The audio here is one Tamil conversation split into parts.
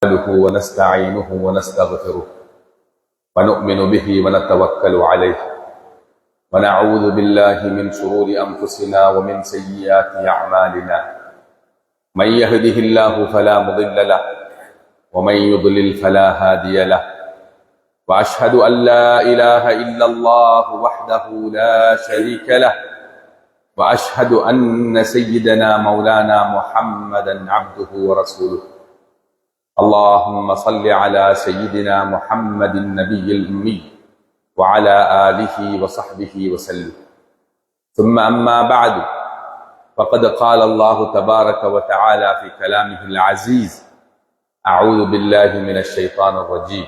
نحمده ونستعينه ونستغفره ونؤمن به ونتوكل عليه ونعوذ بالله من شرور أنفسنا ومن سيئات أعمالنا من يهده الله فلا مضل له ومن يضلل فلا هادي له وأشهد أن لا إله إلا الله وحده لا شريك له وأشهد أن سيدنا مولانا محمدا عبده ورسوله اللهم صل على سيدنا محمد النبي الأمي وعلى آله وصحبه وسلم ثم أما بعد فقد قال الله تبارك وتعالى في كلامه العزيز أعوذ بالله من الشيطان الرجيم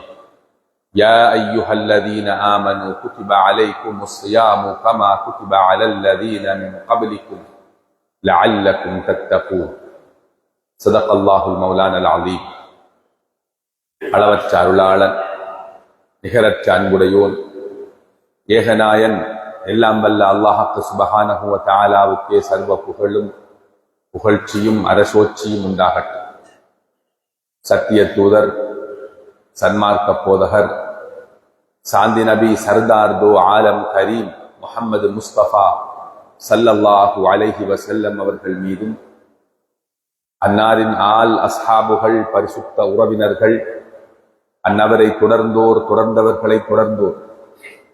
يا أيها الذين آمنوا كتب عليكم الصيام كما كتب على الذين من قبلكم لعلكم تتقون صدق الله المولانا العظيم அளவற்ற அருளாளன் நிகரற்ற அன்புடையோன் ஏகநாயன் எல்லாம் வல்ல அல்லாஹ் சுப்ஹானஹு வ தஆலாவுக்கே சர்வ புகழும் புகழ்ச்சியும் அரசோச்சியும் உண்டாகட்டும். சத்திய தூதர் சன்மார்க்க போதகர் சாந்தி நபி சர்தார் தோ ஆலம் கரீம் முஹம்மது முஸ்தபா ஸல்லல்லாஹு அலைஹி வஸல்லம் அவர்கள் மீதும் அன்னாரின் ஆல் அஸ்ஹாபுகள் பரிசுத்த உறவினர்கள் அன்னவரை தொடர்ந்தவர்களை தொடர்ந்தோர்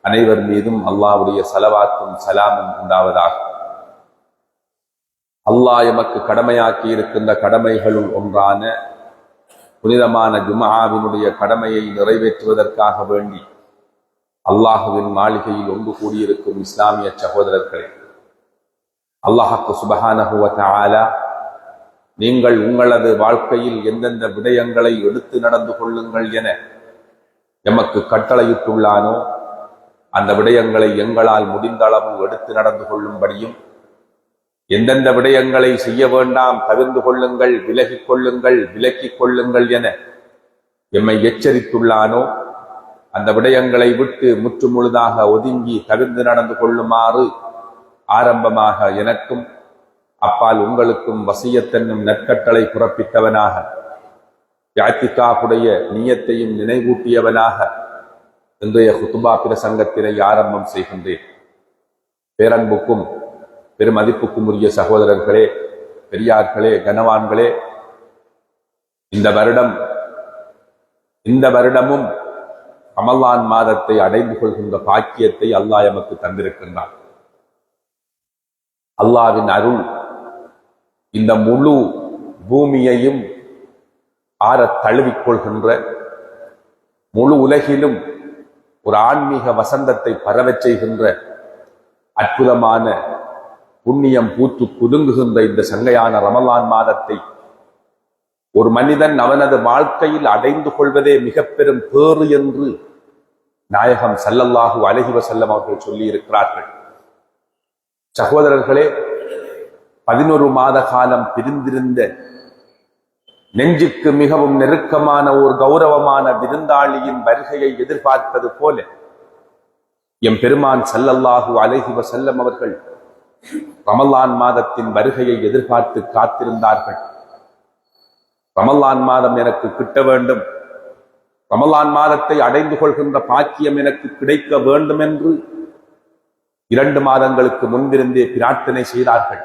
அனைவர் மீதும் அல்லாஹ்வுடைய ஸலவாத்தும் சலாமும் உண்டாவதாக. அல்லாஹ் எமக்கு கடமையாக்கி இருக்கின்ற கடமைகளுள் ஒன்றான புனிதமான ஜும்ஆவினுடைய கடமையை நிறைவேற்றுவதற்காக வேண்டி அல்லாஹுவின் மாளிகையில் ஒன்று கூடியிருக்கும் இஸ்லாமிய சகோதரர்களே, அல்லாஹ் சுப்ஹானஹு வ தஆலா நீங்கள் உங்களது வாழ்க்கையில் எந்தெந்த விடயங்களை எடுத்து நடந்து கொள்ளுங்கள் என எமக்கு கட்டளையிட்டுள்ளானோ அந்த விடயங்களை எங்களால் முடிந்த அளவு எடுத்து நடந்து கொள்ளும்படியும், எந்தெந்த விடயங்களை செய்ய வேண்டாம் தவிர்ந்து கொள்ளுங்கள், விலகிக் கொள்ளுங்கள், விலக்கிக் கொள்ளுங்கள் என எம்மை எச்சரித்துள்ளானோ அந்த விடயங்களை விட்டு முற்றுமுழுதாக ஒதுங்கி தவிர்ந்து நடந்து கொள்ளுமாறு ஆரம்பமாக எனக்கும் அப்பால் உங்களுக்கும் வசியத்தென்னும் நற்கட்டளை புறப்பித்தவனாக இஅ்திகாஃபுடைய நியத்தையும் நினைவூட்டியவனாக இன்றைய குத்பா பிரசங்கத்தினை ஆரம்பம் செய்கின்றேன். பேரன்புக்கும் பெருமதிப்புக்கும் உரிய சகோதரர்களே, பெரியார்களே, கனவான்களே, இந்த வருடமும் ரமலான் மாதத்தை அடைந்து கொள்கின்ற பாக்கியத்தை அல்லாஹ் எமக்கு தந்திருக்கின்றான். அல்லாஹ்வின் அருள் இந்த முழு பூமியையும் ஆறத் தழுவிக்கொள்கின்ற, முழு உலகிலும் ஒரு ஆன்மீக வசந்தத்தை பரவச் செய்கின்ற அற்புதமான புண்ணியம் பூத்து குலுங்குகின்ற இந்த சங்கையான ரமலான் மாதத்தை ஒரு மனிதன் அவனது வாழ்க்கையில் அடைந்து கொள்வதே மிக பெரும் பேறு என்று நாயகம் ஸல்லல்லாஹு அலைஹி வஸல்லம் அவர்கள் சொல்லி இருக்கிறார்கள். சகோதரர்களே, 11 மாத காலம் பிரிந்திருந்த நெஞ்சுக்கு மிகவும் நெருக்கமான ஒரு கௌரவமான விருந்தாளியின் வருகையை எதிர்பார்ப்பது போல எம் பெருமான் ஸல்லல்லாஹு அலைஹி வஸல்லம் அவர்கள் ரமலான் மாதத்தின் வருகையை எதிர்பார்த்து காத்திருந்தார்கள். ரமலான் மாதம் எனக்கு கிட்ட வேண்டும், ரமலான் மாதத்தை அடைந்து கொள்கின்ற பாக்கியம் எனக்கு கிடைக்க வேண்டும் என்று 2 மாதங்களுக்கு முன்பிருந்தே பிரார்த்தனை செய்தார்கள்.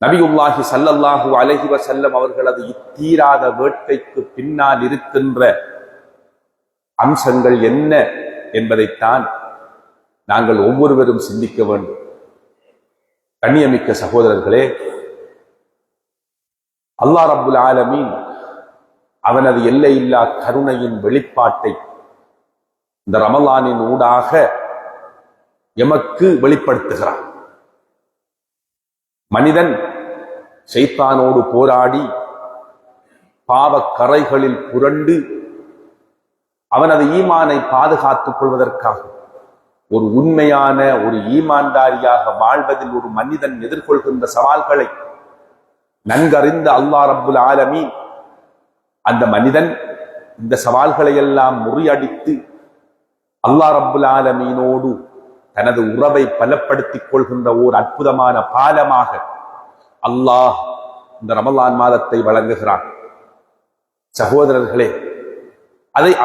நபியுல்லாஹி ஸல்லல்லாஹு அலைஹி வஸல்லம் அவர்களது தீராத வேட்கைக்கு பின்னால் இருக்கின்ற அம்சங்கள் என்ன என்பதைத்தான் நாங்கள் ஒவ்வொருவரும் சிந்திக்க வேண்டும். கண்ணியமிக்க சகோதரர்களே, அல்லாஹ் ரப்புல் ஆலமீன் அவனது எல்லையில்லா கருணையின் வெளிப்பாட்டை இந்த ரமலானின் ஊடாக எமக்கு வெளிப்படுத்துகிறான். மனிதன் ஷைத்தானோடு போராடி பாவக்கரைகளில் புரண்டு அவனது ஈமானை பாதுகாத்துக் கொள்வதற்காக ஒரு உண்மையான ஒரு ஈமான்தாரியாக வாழ்வதில் ஒரு மனிதன் எதிர்கொள்கின்ற சவால்களை நன்கறிந்த அல்லாஹ் ரப்புல் ஆலமீன் அந்த மனிதன் இந்த சவால்களை எல்லாம் முறியடித்து அல்லாஹ் ரப்புல் ஆலமீனோடு தனது உறவை பலப்படுத்திக் கொள்கின்ற ஓர் அற்புதமான பாலமாக அல்லாஹ் இந்த ரமலான் மாதத்தை வழங்குகிறான். சகோதரர்களே,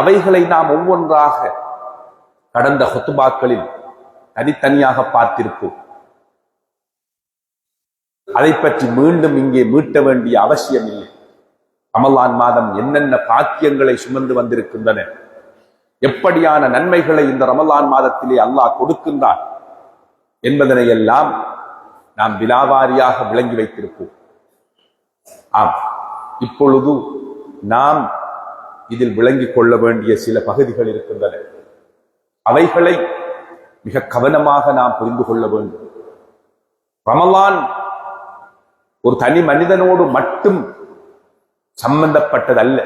அவைகளை நாம் ஒவ்வொன்றாக கடந்த ஹுத்துபாக்களில் தனித்தனியாக பார்த்திருப்போம். அதை பற்றி மீண்டும் இங்கே மீட்ட வேண்டிய அவசியம் இல்லை. ரமலான் மாதம் என்னென்ன பாக்கியங்களை சுமந்து வந்திருக்கின்றன, எப்படியான நன்மைகளை இந்த ரமலான் மாதத்திலே அல்லாஹ் கொடுக்கின்றான் என்பதனை எல்லாம் நாம் விலாவாரியாக விளங்கி வைத்திருப்போம். ஆம், இப்பொழுது நாம் இதில் விளங்கிக் கொள்ள வேண்டிய சில பகுதிகள் இருக்கின்றன. அவைகளை மிக கவனமாக நாம் புரிந்து கொள்ள வேண்டும். ரமலான் ஒரு தனி மனிதனோடு மட்டும் சம்பந்தப்பட்டதல்ல.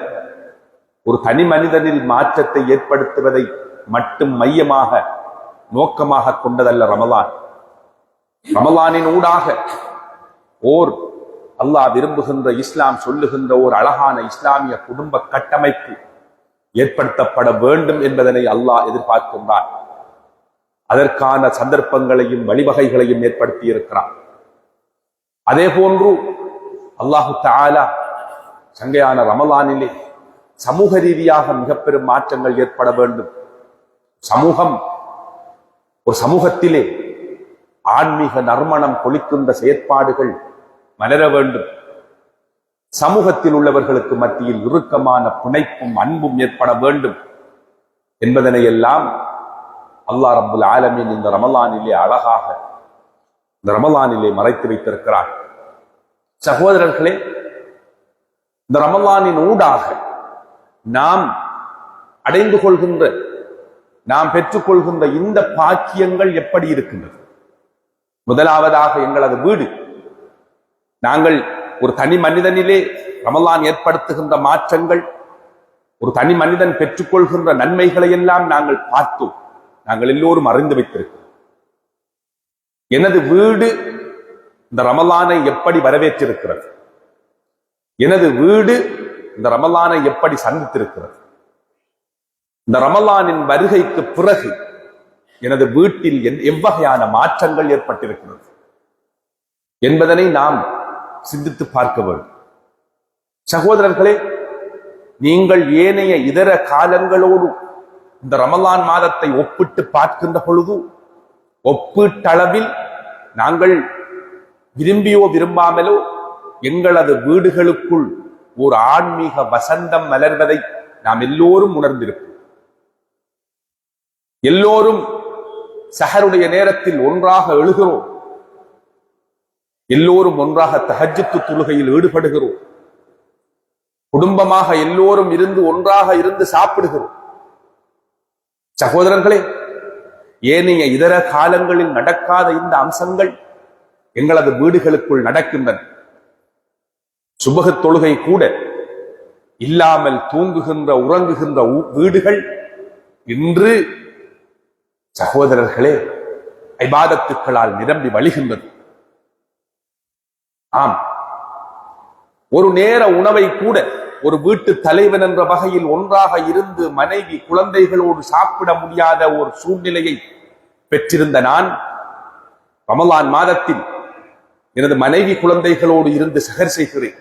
ஒரு தனி மனிதனில் மாற்றத்தை ஏற்படுத்துவதை மட்டும் மையமாக நோக்கமாக கொண்டதல்ல ரமலான். ரமலானின் ஊடாக ஓர் அல்லாஹ் விரும்புகின்ற, இஸ்லாம் சொல்லுகின்ற ஒரு அழகான இஸ்லாமிய குடும்ப கட்டமைப்பு ஏற்படுத்தப்பட வேண்டும் என்பதனை அல்லாஹ் எதிர்பார்க்கின்றான். அதற்கான சந்தர்ப்பங்களையும் வழிவகைகளையும் ஏற்படுத்தி இருக்கிறான். அதே போன்று அல்லாஹு தஆலா சங்கையான ரமலானிலே சமூக ரீதியாக மிக பெரும் மாற்றங்கள் ஏற்பட வேண்டும். ஒரு சமூகத்திலே ஆன்மீக நறுமணம் கொளிக்கின்ற செயற்பாடுகள் மலர வேண்டும். சமூகத்தில் உள்ளவர்களுக்கு மத்தியில் இறுக்கமான பிணைப்பும் அன்பும் ஏற்பட வேண்டும் என்பதனை எல்லாம் அல்லாஹ் ரப்புல் ஆலமீன் இந்த ரமலானிலே அழகாக இந்த ரமலானிலே மறைத்து வைத்திருக்கிறார். சகோதரர்களே, இந்த ரமலானின் ஊடாக நாம் அடைந்து கொள்கின்ற, நாம் பெற்றுக்கொள்கின்ற இந்த பாக்கியங்கள் எப்படி இருக்கின்றது? முதலாவதாக எங்களது வீடு. நாங்கள் ஒரு தனி மனிதனிலே ரமலான் ஏற்படுத்துகின்ற மாற்றங்கள், ஒரு தனி மனிதன் பெற்றுக்கொள்கின்ற நன்மைகளை எல்லாம் நாங்கள் பார்த்தோம். நாங்கள் எல்லோரும் அறிந்து வைத்திருக்கிறோம். எனது வீடு இந்த ரமலானை எப்படி வரவேற்றிருக்கிறது? எனது வீடு இந்த ரமலானை எப்படி சந்தித்திருக்கிறது? இந்த ரமலானின் வருகைக்கு பிறகு எனது வீட்டில் எவ்வகையான மாற்றங்கள் ஏற்பட்டிருக்கிறது என்பதனை நாம் சிந்தித்து பார்க்க வேண்டும். சகோதரர்களே, நீங்கள் ஏனைய இதர காலங்களோடு இந்த ரமலான் மாதத்தை ஒப்பிட்டு பார்க்கின்ற பொழுது ஒப்பீட்டளவில் நாங்கள் விரும்பியோ விரும்பாமலோ எங்களது வீடுகளுக்குள் ஒரு ஆன்மீக வசந்தம் மலர்வதை நாம் எல்லோரும் உணர்ந்திருப்போம். எல்லோரும் சஹருடைய நேரத்தில் ஒன்றாக எழுகிறோம். எல்லோரும் ஒன்றாக தஹஜ்ஜுத் தொழுகையில் ஈடுபடுகிறோம். குடும்பமாக எல்லோரும் இருந்து ஒன்றாக இருந்து சாப்பிடுகிறோம். சகோதரர்களே, ஏனைய இதர காலங்களில் நடக்காத இந்த அம்சங்கள் எங்களது வீடுகளுக்குள் நடக்கின்றன. சுபஹ் தொழுகை கூட இல்லாமல் தூங்குகின்ற, உறங்குகின்ற வீடுகள் இன்று சகோதரர்களே இபாதத்துக்களால் நிரம்பி வழிகின்றது. ஆம், ஒரு நேர உணவை கூட ஒரு வீட்டு தலைவன் என்ற வகையில் ஒன்றாக இருந்து மனைவி குழந்தைகளோடு சாப்பிட முடியாத ஒரு சூழ்நிலையை பெற்றிருந்த நான் ரமலான் மாதத்தில் எனது மனைவி குழந்தைகளோடு இருந்து சஹர் செய்கிறேன்.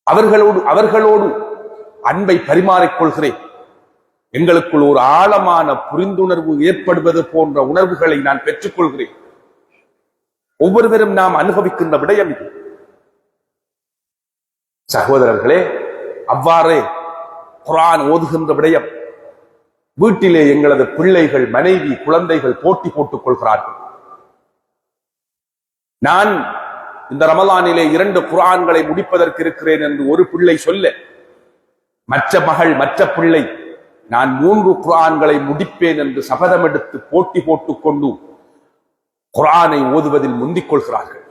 அவர்களோடு அன்பை பரிமாறிக்கொள்கிறேன். எங்களுக்குள் ஒரு ஆழமான புரிந்துணர்வு ஏற்படுவது போன்ற உணர்வுகளை நான் பெற்றுக்கொள்கிறேன். ஒவ்வொருவரும் நாம் அனுபவிக்கின்ற விடயம் இது. சகோதரர்களே, அவ்வாறே குர்ஆன் ஓதுகின்ற விடயம் வீட்டிலே எங்களது பிள்ளைகள், மனைவி, குழந்தைகள் போட்டி போட்டுக் கொள்கிறார்கள். நான் இந்த ரமலானிலே 2 குர்ஆன்களை முடிப்பதற்கு இருக்கிறேன் என்று ஒரு பிள்ளை சொல்ல, மற்ற பிள்ளை நான் 3 குர்ஆன்களை முடிப்பேன் என்று சபதம் எடுத்து போட்டி போட்டுக் கொண்டு குர்ஆனை ஓதுவதில் முந்திக் கொள்கிறார்கள்.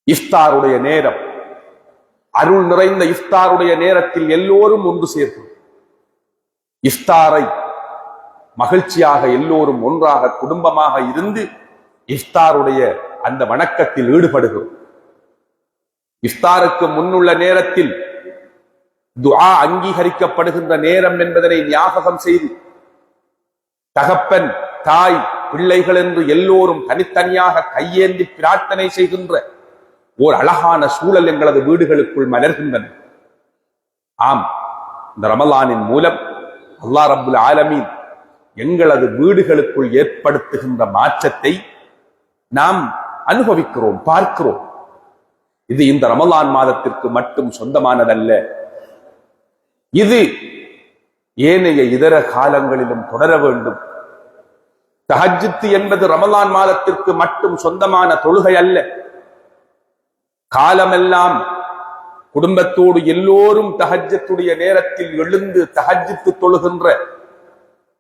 இஃப்தாருடைய நேரம், அருள் நிறைந்த இஃப்தாருடைய நேரத்தில் எல்லோரும் ஒன்று சேர்க்கும். இஃப்தாரை மகிழ்ச்சியாக எல்லோரும் ஒன்றாக குடும்பமாக இருந்து இஃப்தாருடைய அந்த வணக்கத்தில் ஈடுபடுகிறோம். இஃப்தாருக்கு முன்னுள்ள நேரத்தில் துஆ அங்கீகரிக்கப்படுகின்ற நேரம் என்பதனை ஞாபகம் செய்து தகப்பன், தாய், பிள்ளைகள் என்று எல்லோரும் தனித்தனியாக கையேந்தி பிரார்த்தனை செய்கின்ற ஓர் அழகான சூழல் எங்களது வீடுகளுக்குள் மலர்கின்றன. ஆம், இந்த ரமலானின் மூலம் அல்லாஹ் ரப்புல் ஆலமீன் எங்களது வீடுகளுக்குள் ஏற்படுத்துகின்ற மாற்றத்தை நாம் அனுபவிக்கிறோம், பார்க்கிறோம். இது இந்த ரமலான் மாதத்திற்கு மட்டும் சொந்தமானதல்ல. இது ஏனைய இதர காலங்களிலும் தொடர வேண்டும். தஹஜ்ஜுத் என்பது ரமலான் மாதத்திற்கு மட்டும் சொந்தமான தொழுகை அல்ல. காலமெல்லாம் குடும்பத்தோடு எல்லோரும் தஹஜ்ஜுடைய நேரத்தில் எழுந்து தஹஜ்ஜுத் தொழுகின்ற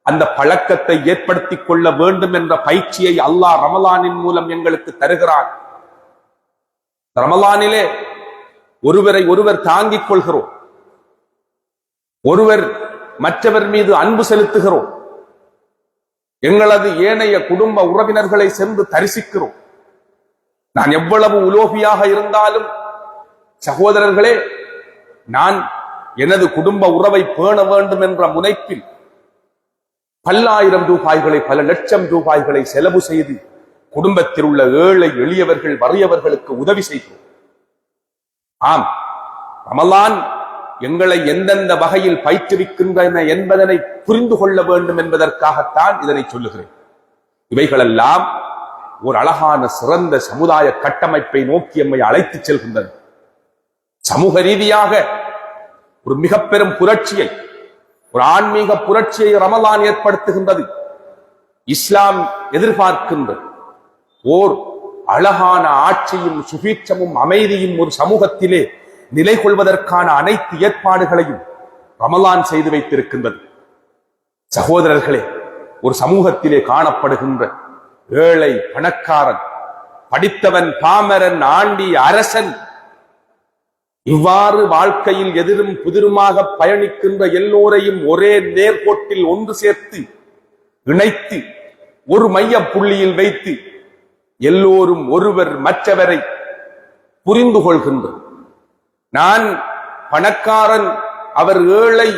அந்த பழக்கத்தை ஏற்படுத்திக் கொள்ள வேண்டும் என்ற பயிற்சியை அல்லாஹ் ரமலானின் மூலம் எங்களுக்கு தருகிறான். ரமலானிலே ஒருவரை ஒருவர் தாங்கிக் கொள்கிறோம், ஒருவர் மற்றவர் மீது அன்பு செலுத்துகிறோம், எங்களது ஏனைய குடும்ப உறவினர்களை சென்று தரிசிக்கிறோம். நான் எவ்வளவு உலோபியாக இருந்தாலும் சகோதரர்களே, நான் எனது குடும்ப உறவை பேண வேண்டும் என்ற முனைப்பில் பல்லாயிரம் ரூபாய்களை, பல லட்சம் ரூபாய்களை செலவு செய்து குடும்பத்தில் உள்ள ஏழை எளியவர்கள் வறியவர்களுக்கு உதவி செய்கிறோம். ஆம், ரமலான் எங்களை எந்தெந்த வகையில் பயிற்றுவிக்கின்றன என்பதனை புரிந்து கொள்ள வேண்டும் என்பதற்காகத்தான் இதனை சொல்லுகிறேன். இவைகளெல்லாம் ஒரு அழகான சிறந்த சமுதாய கட்டமைப்பை நோக்கி எம்மை அழைத்துச் செல்கின்றன. சமூக ரீதியாக ஒரு மிக பெரும் புரட்சியை, ஒரு ஆன்மீக புரட்சியை ரமலான் ஏற்படுத்துகின்றது. இஸ்லாம் எதிர்பார்க்கின்ற ஓர் அழகான ஆட்சியும் சுபீட்சமும் அமைதியும் ஒரு சமூகத்திலே நிலை கொள்வதற்கான அனைத்து ஏற்பாடுகளையும் ரமலான் செய்து வைத்திருக்கின்றது. சகோதரர்களே, ஒரு சமூகத்திலே காணப்படுகின்ற ஏழை, பணக்காரன், படித்தவன், பாமரன், ஆண்டி, அரசன், இவ்வாறு வாழ்க்கையில் எதிரும் புதிருமாக பயணிக்கின்ற எல்லோரையும் ஒரே நேர்கோட்டில் ஒன்று சேர்த்து இணைத்து ஒரு மைய புள்ளியில் வைத்து எல்லோரும் ஒருவர் மற்றவரை புரிந்து கொள்கின்ற, நான் பணக்காரன், அவர் ஏழை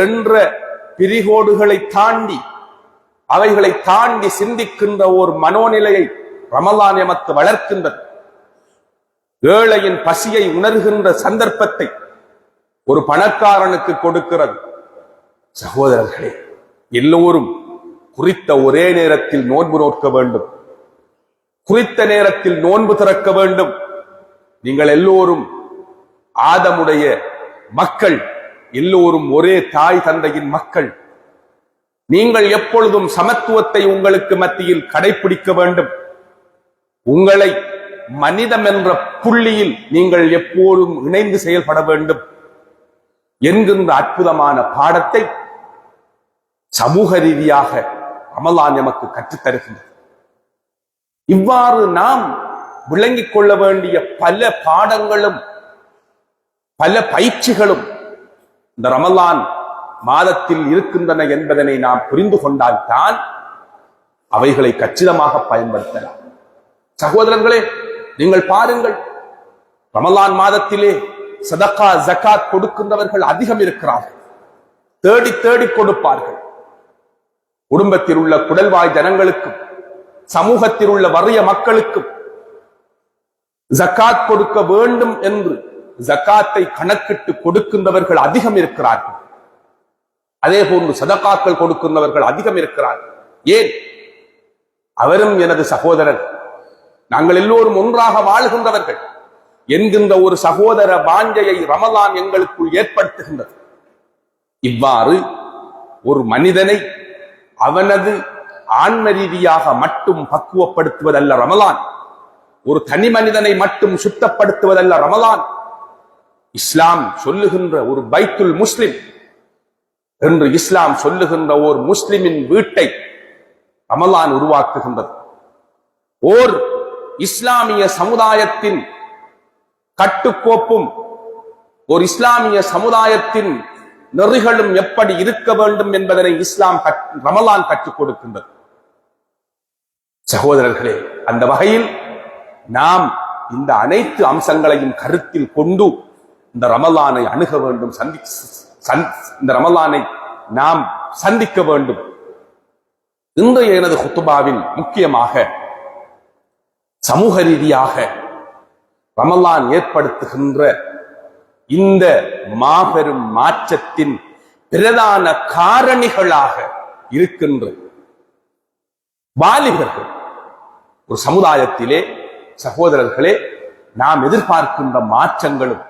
என்ற பிரிகோடுகளை தாண்டி, அவைகளை தாண்டி சிந்திக்கின்ற ஒரு மனோநிலையை ரமலான் எமக்கு வளர்க்கின்றது. ஏழையின் பசியை உணர்கின்ற சந்தர்ப்பத்தை ஒரு பணக்காரனுக்கு கொடுக்கிறது. சகோதரர்களே, எல்லோரும் குறித்த ஒரே நேரத்தில் நோன்பு நோக்க வேண்டும், குறித்த நேரத்தில் நோன்பு திறக்க வேண்டும். நீங்கள் எல்லோரும் ஆதமுடைய மக்கள், எல்லோரும் ஒரே தாய் தந்தையின் மக்கள். நீங்கள் எப்பொழுதும் சமத்துவத்தை உங்களுக்கு மத்தியில் கடைபிடிக்க வேண்டும். உங்களை மனிதம் என்ற புள்ளியில் நீங்கள் எப்போதும் இணைந்து செயல்பட வேண்டும் என்கின்ற அற்புதமான பாடத்தை சமூக ரீதியாக ரமலான் நமக்கு கற்றுத்தருகின்றது. இவ்வாறு நாம் விளங்கிக் கொள்ள வேண்டிய பல பாடங்களும் பல பயிற்சிகளும் இந்த ரமலான் மாதத்தில் இருக்கின்றன என்பதனை நாம் புரிந்து கொண்டால்தான் அவைகளை கச்சிதமாக பயன்படுத்தலாம். சகோதரர்களே, நீங்கள் பாருங்கள், ரமலான் மாதத்திலே சதகா ஜகாத் கொடுக்கின்றவர்கள் அதிகம் இருக்கிறார்கள். தேடி தேடி கொடுப்பார்கள். குடும்பத்தில் உள்ள குடல்வாய் ஜனங்களுக்கும் சமூகத்தில் உள்ள வறிய மக்களுக்கும் ஜகாத் கொடுக்க வேண்டும் என்று ஜகாத்தை கணக்கிட்டு கொடுக்கின்றவர்கள் அதிகம் இருக்கிறார்கள். அதே போன்று சதகாக்கள் கொடுக்கின்றவர்கள் அதிகம் இருக்கிறார்கள். ஏன்? அவரும் எனது சகோதரர், நாங்கள் எல்லோரும் ஒன்றாக வாழ்கின்றவர்கள் என்கின்ற ஒரு சகோதர வாஞ்சையை ரமலான் எங்களுக்குள் ஏற்படுத்துகின்றது. இவ்வாறு ஒரு மனிதனை அவனது ஆன்ம ரீதியாக மட்டும் பக்குவப்படுத்துவதல்ல ரமலான், ஒரு தனி மனிதனை மட்டும் சுத்தப்படுத்துவதல்ல ரமலான். இஸ்லாம் சொல்லுகின்ற ஒரு பைத்துல் முஸ்லிம் என்று இஸ்லாம் சொல்லுகின்ற ஒரு முஸ்லிமின் வீட்டை ரமலான் உருவாக்குகின்றது. ஓர் இஸ்லாமிய சமுதாயத்தின் கட்டுக்கோப்பும் ஒரு இஸ்லாமிய சமுதாயத்தின் நெறிகளும் எப்படி இருக்க வேண்டும் என்பதனை இஸ்லாம் ரமலான் கற்றுக் கொடுக்கின்றது. சகோதரர்களே, அந்த வகையில் நாம் இந்த அனைத்து அம்சங்களையும் கருத்தில் கொண்டு இந்த ரமலானை அணுக வேண்டும், இந்த ரமலானை நாம் சந்திக்க வேண்டும். இன்றைய எனது குத்துபாவில் முக்கியமாக சமூக ரீதியாக ரமலான் ஏற்படுத்துகின்ற இந்த மாபெரும் மாற்றத்தின் பிரதான காரணிகளாக இருக்கின்ற வாலிபர்கள். ஒரு சமுதாயத்திலே சகோதரர்களே, நாம் எதிர்பார்க்கின்ற மாற்றங்களும்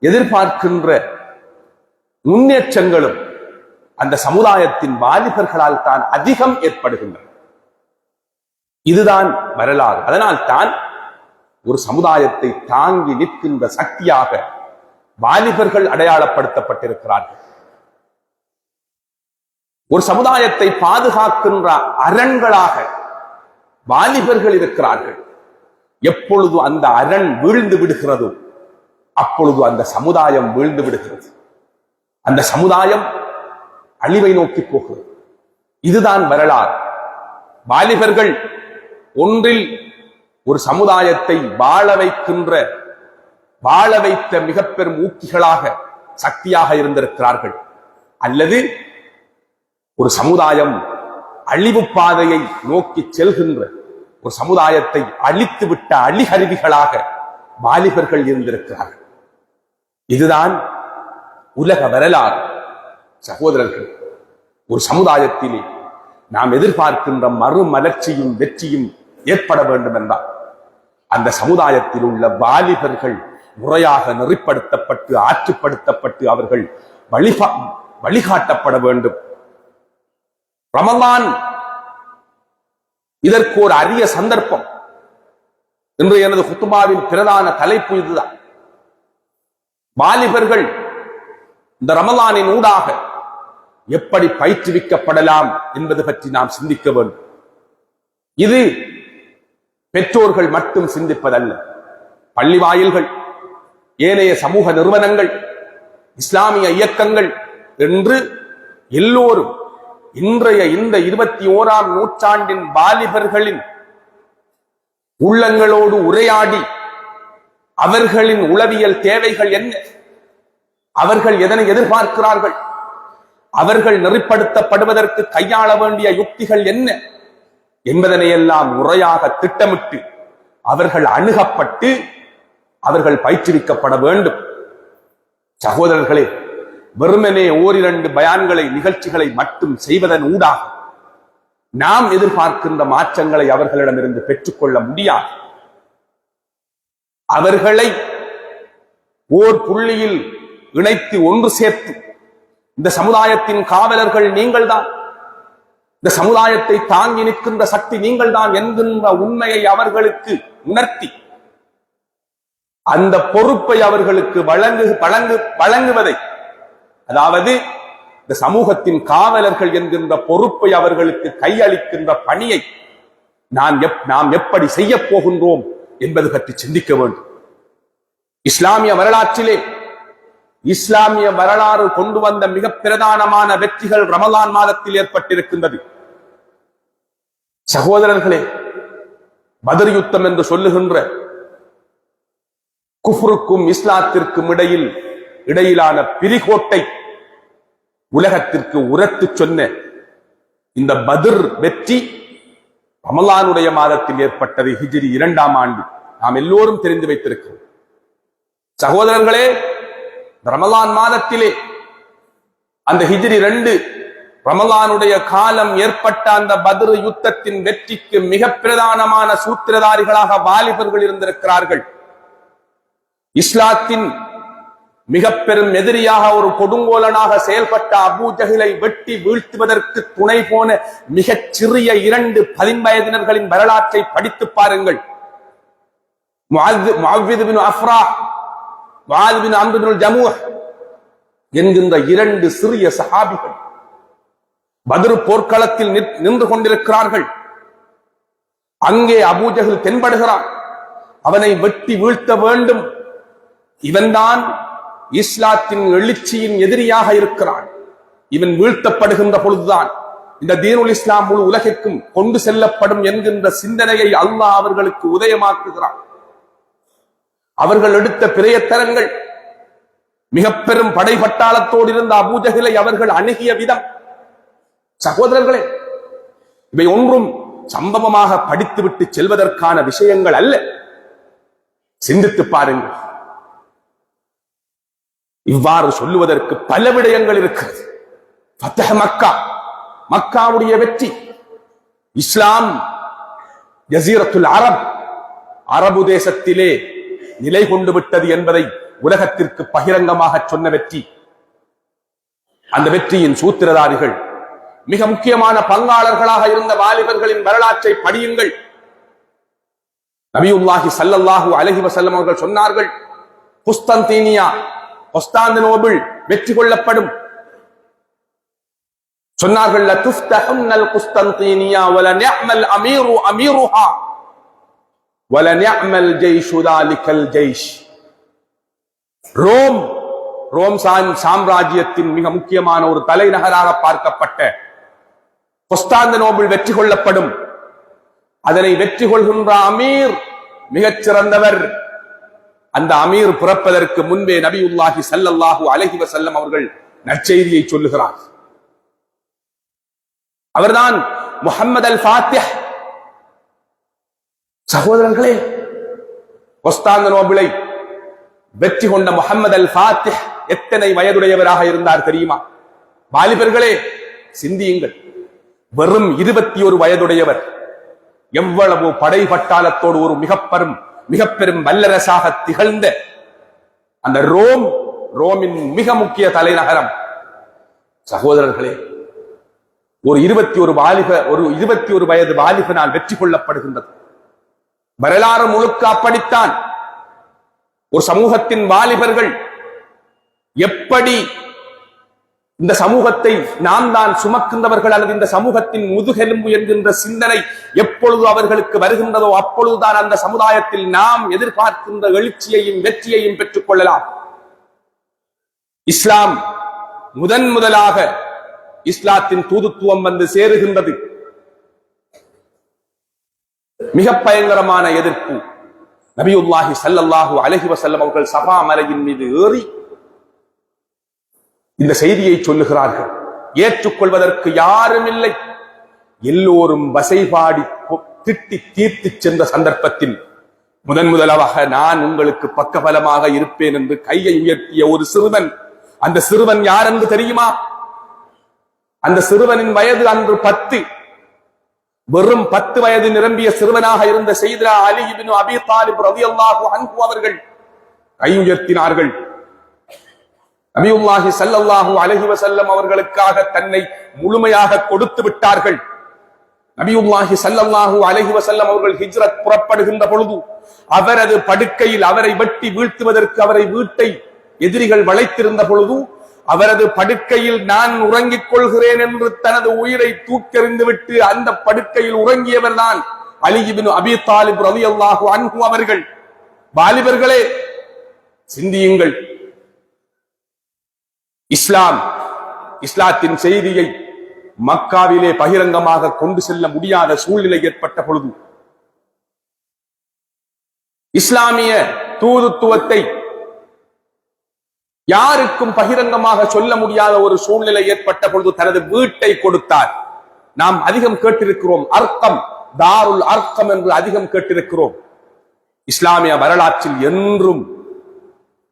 எதிர்பார்க்கின்ற முன்னேற்றங்களும் அந்த சமுதாயத்தின் வாலிபர்களால் தான் அதிகம் ஏற்படுகின்றன. இதுதான் வரலாறு. அதனால் தான் ஒரு சமுதாயத்தை தாங்கி நிற்கின்ற சக்தியாக வாலிபர்கள் அடையாளப்படுத்தப்பட்டிருக்கிறார்கள். ஒரு சமுதாயத்தை பாதுகாக்கின்ற அரண்களாக வாலிபர்கள் இருக்கிறார்கள். எப்பொழுது அந்த அரண் வீழ்ந்து விடுகிறதோ அப்பொழுது அந்த சமுதாயம் வீழ்ந்து விடுகிறது. அந்த சமுதாயம் அழிவை நோக்கி போகிறது. இதுதான் வரலாறு. வாலிபர்கள் ஒன்றில் ஒரு சமுதாயத்தை வாழ வைத்த மிக பெரும் ஊக்கிகளாக சக்தியாக இருந்திருக்கிறார்கள். அல்லது ஒரு சமுதாயம் அழிவு பாதையை நோக்கி செல்கின்ற ஒரு சமுதாயத்தை அழித்து விட்ட அழிகருவிகளாக வாலிபர்கள் இருந்திருக்கிறார்கள். இதுதான் உலக வரலாறு. சகோதரர்கள், ஒரு சமுதாயத்திலே நாம் எதிர்பார்க்கின்ற மறுமலர்ச்சியும் வெற்றியும் ஏற்பட வேண்டும் என்றால் அந்த சமுதாயத்தில் உள்ள வாலிபர்கள் முறையாக நெறிப்படுத்தப்பட்டு ஆற்றுப்படுத்தப்பட்டு அவர்கள் வழிகாட்டப்பட வேண்டும். ரமலான் இதற்கு ஒரு அரிய சந்தர்ப்பம். இன்று எனது குத்துபாவின் பிரதான தலைப்பு இதுதான். வாலிபர்கள் இந்த ரமலானின் ஊடாக எப்படி பயிற்றுவிக்கப்படலாம் என்பது பற்றி நாம் சிந்திக்க வேண்டும். இது பெற்றோர்கள் மட்டும் சிந்திப்பதல்ல. பள்ளி வாயில்கள், ஏனைய சமூக நிறுவனங்கள், இஸ்லாமிய இயக்கங்கள் என்று எல்லோரும் இன்றைய இந்த 21ஆம் நூற்றாண்டின் வாலிபர்களின் உள்ளங்களோடு உரையாடி அவர்களின் உளவியல் தேவைகள் என்ன, அவர்கள் எதனை எதிர்பார்க்கிறார்கள், அவர்கள் நெறிப்படுத்தப்படுவதற்கு கையாள வேண்டிய யுக்திகள் என்ன என்பதனையெல்லாம் முறையாக திட்டமிட்டு அவர்கள் அணுகப்பட்டு அவர்கள் பயிற்றுவிக்கப்பட வேண்டும். சகோதரர்களே, வெறுமனே ஓரிரண்டு பயான்களை நிகழ்ச்சிகளை மட்டும் செய்வதன் ஊடாக நாம் எதிர்பார்க்கின்ற மாற்றங்களை அவர்களிடமிருந்து பெற்றுக்கொள்ள முடியாது. அவர்களை ஓர் புள்ளியில் இணைத்து ஒன்று சேர்த்து இந்த சமுதாயத்தின் காவலர்கள் நீங்கள்தான், இந்த சமுதாயத்தை தாங்கி நிற்கின்ற சக்தி நீங்கள்தான் என்கின்ற உண்மையை அவர்களுக்கு உணர்த்தி அந்த பொறுப்பை அவர்களுக்கு வழங்குவதை, அதாவது இந்த சமூகத்தின் காவலர்கள் என்கின்ற பொறுப்பை அவர்களுக்கு கையளிக்கின்ற பணியை நாம் எப்படி செய்ய போகின்றோம் என்பது பற்றி சிந்திக்க வேண்டும். இஸ்லாமிய வரலாற்றிலே இஸ்லாமிய வரலாறு கொண்டு வந்த மிக பிரதானமான வெற்றிகள் ரமலான் மாதத்தில் ஏற்பட்டிருக்கின்றது. சகோதரர்களே, பத்ர் யுத்தம் என்று சொல்லுகின்ற குஃப்ருக்கும் இஸ்லாத்திற்கும் இடையிலான பிரிகோட்டை உலகத்திற்கு உரத்து சொன்ன இந்த பத்ர் வெற்றி ரமலானுடைய மாதத்தில் ஏற்பட்டது. ஹிஜ்ரி 2ஆம் ஆண்டு நாம் எல்லோரும் தெரிந்து வைத்திருக்கிறோம். சகோதரர்களே, ரமலான் மாதத்திலே அந்த ஹிஜ்ரி 2 ரமலானுடைய காலம் ஏற்பட்ட அந்த பத்ர் யுத்தத்தின் வெற்றிக்கு மிக பிரதானமான சூத்திரதாரிகளாக வாலிபர்கள் இருந்திருக்கிறார்கள். இஸ்லாத்தின் மிக பெரும் எதிரியாக ஒரு கொடுங்கோலனாக செயல்பட்ட அபூ ஜஹலை வெட்டி வீழ்த்துவதற்கு துணை போன மிகச் சிறிய 2 பதின்வயதினர்களின் வரலாற்றை படித்து பாருங்கள். முஅவ்வித் பின் அஃப்ரா, முஆத் பின் அம்ர் பின் ஜமூஹ் என்கின்ற 2 சிறிய சஹாபிகள் பத்ர் போர்க்களத்தில் நின்று கொண்டிருக்கிறார்கள். அங்கே அபூ ஜஹல் தென்படுகிறான். அவனை வெட்டி வீழ்த்த வேண்டும். இவன்தான் இஸ்லாத்தின் எழுச்சியின் எதிரியாக இருக்கிறான். இவன் வீழ்த்தப்படுகின்ற பொழுதுதான் இந்த தீனுல் இஸ்லாம் முழு உலகிற்கும் கொண்டு செல்லப்படும் என்கின்ற சிந்தனையை அல்லாஹ் அவர்களுக்கு உதயமாக்குகிறான். அவர்கள் எடுத்த பிரயத்தனங்கள், மிக பெரும் படை பட்டாளத்தோடு இருந்த அபூ ஜஹலை அவர்கள் அணுகிய விதம், சகோதரர்களே, இவை ஒன்றும் சம்பவமாக படித்துவிட்டு செல்வதற்கான விஷயங்கள் அல்ல. சிந்தித்து பாருங்கள். இவ்வாறு சொல்லுவதற்கு பல விடயங்கள் இருக்கிறது. ஃபத்ஹ் மக்கா, மக்காவுடைய வெற்றி, இஸ்லாம் ஜஸீரத்துல் அரப், அரபு தேசத்திலே நிலை கொண்டு விட்டது என்பதை உலகத்திற்கு பகிரங்கமாக சொன்ன வெற்றி. அந்த வெற்றியின் சூத்திரதாரிகள் மிக முக்கியமான பங்காளர்களாக இருந்த வாலிபர்களின் வரலாற்றை படியுங்கள். நபியுல்லாஹி ஸல்லல்லாஹு அலைஹி வஸல்லம் அவர்கள் சொன்னார்கள், குஸ்தந்தீனியா, கொஸ்தாந்தினோபிள் வெற்றி கொள்ளப்படும். சொன்னார்கள், லதுஃப்தஹுன்னல் குஸ்தந்தீனியா வலநிஅமல் அமீரு அமீருஹா வலநிஅமல் ஜைஷு தாலிகல் ஜைஷ். ரோம் சாம்ராஜ்யத்தின் மிக முக்கியமான ஒரு தலைநகராக பார்க்கப்பட்ட கொஸ்தாந்தினோபிள் வெற்றி கொள்ளப்படும். அதனை வெற்றி கொள்கின்ற அமீர் மிகச் சிறந்தவர். அந்த அமீர் பிறப்பதற்கு முன்பே நபியுல்லாஹி ஸல்லல்லாஹு அலைஹி வஸல்லம் அவர்கள் நற்செய்தியை சொல்லுகிறார். அவர்தான் முஹம்மது அல் ஃபாத்திஹ். சகோதரர்களே, கொஸ்தாந்தினோபிளை வெற்றி கொண்ட முஹம்மது அல் ஃபாத்திஹ் எத்தனை வயதுடையவராக இருந்தார் தெரியுமா? வாலிபர்களே, சிந்தியுங்கள். வெறும் 21 வயதுடையவர். எவ்வளவு படை பட்டாளத்தோடு ஒரு மிக பெரும் வல்லரசாக திகழ்ந்த அந்த ரோமின் மிக முக்கிய தலைநகரம். சகோதரர்களே, ஒரு 21 வயது வாலிபனால் வெற்றி கொள்ளப்படுகின்றது. வரலாறு முழுக்க அப்படித்தான். ஒரு சமூகத்தின் வாலிபர்கள் எப்படி இந்த சமூகத்தை நாம் தான் சுமக்கின்றவர்கள் அல்லது இந்த சமூகத்தின் முதுகெலும்பு என்கின்ற சிந்தனை எப்பொழுது அவர்களுக்கு வருகின்றதோ அப்பொழுதுதான் அந்த சமுதாயத்தில் நாம் எதிர்பார்க்கின்ற எழுச்சியையும் வெற்றியையும் பெற்றுக் கொள்ளலாம். இஸ்லாம் முதலாக இஸ்லாத்தின் தூதுத்துவம் வந்து சேருகின்றது. மிக பயங்கரமான எதிர்ப்பு. நபியுல்லாஹி ஸல்லல்லாஹு அலைஹி வஸல்லம் அவர்கள் சஃபா மலையின் மீது ஏறி இந்த செய்தியை சொல்லுகிறார்கள். ஏற்றுக்கொள்வதற்கு யாரும் இல்லை. எல்லோரும் வசைபாடி திட்டி தீர்த்து சென்ற சந்தர்ப்பத்தில் முதலாக நான் உங்களுக்கு பக்கபலமாக இருப்பேன் என்று கையை உயர்த்திய ஒரு சிறுவன். அந்த சிறுவன் யார் என்று தெரியுமா? அந்த சிறுவனின் வயது அன்று 10. வெறும் 10 வயது நிரம்பிய சிறுவனாக இருந்த சையதுனா அலி இப்னு அபீ தாலிப் ரலியல்லாஹு அன்ஹு அவர்கள் கை உயர்த்தினார்கள். நபியுல்லாஹி ஸல்லல்லாஹு அலைஹி வஸல்லம் அவர்களுக்காக தன்னை முழுமையாக கொடுத்து விட்டார்கள். நபியுல்லாஹி ஸல்லல்லாஹு அலைஹி வஸல்லம் அவர்கள் ஹிஜ்ரத் புறப்படுகின்ற பொழுது அவரது படுக்கையில் அவரை வெட்டி வீழ்த்துவதற்கு அவரை வீட்டை எதிரிகள் வளைத்திருந்த பொழுது அவரது படுக்கையில் நான் உறங்கிக் கொள்கிறேன் என்று தனது உயிரை தூக்கெறிந்து விட்டு அந்த படுக்கையில் உறங்கியவர் தான் அலி இப்னு அபீ தாலிப் ரலியல்லாஹு அன்ஹு அவர்கள். வாலிபர்களே, சிந்தியுங்கள். இஸ்லாத்தின் செய்தியை மக்காவிலே பகிரங்கமாக கொண்டு செல்ல முடியாத சூழ்நிலை ஏற்பட்ட பொழுது, இஸ்லாமிய தூதுத்துவத்தை யாருக்கும் பகிரங்கமாக சொல்ல முடியாத ஒரு சூழ்நிலை ஏற்பட்ட பொழுது தனது வீட்டை கொடுத்தார். நாம் அதிகம் கேட்டிருக்கிறோம், அர்க்கம், தாருல் அர்க்கம் என்று அதிகம் கேட்டிருக்கிறோம். இஸ்லாமிய வரலாற்றில் என்றும்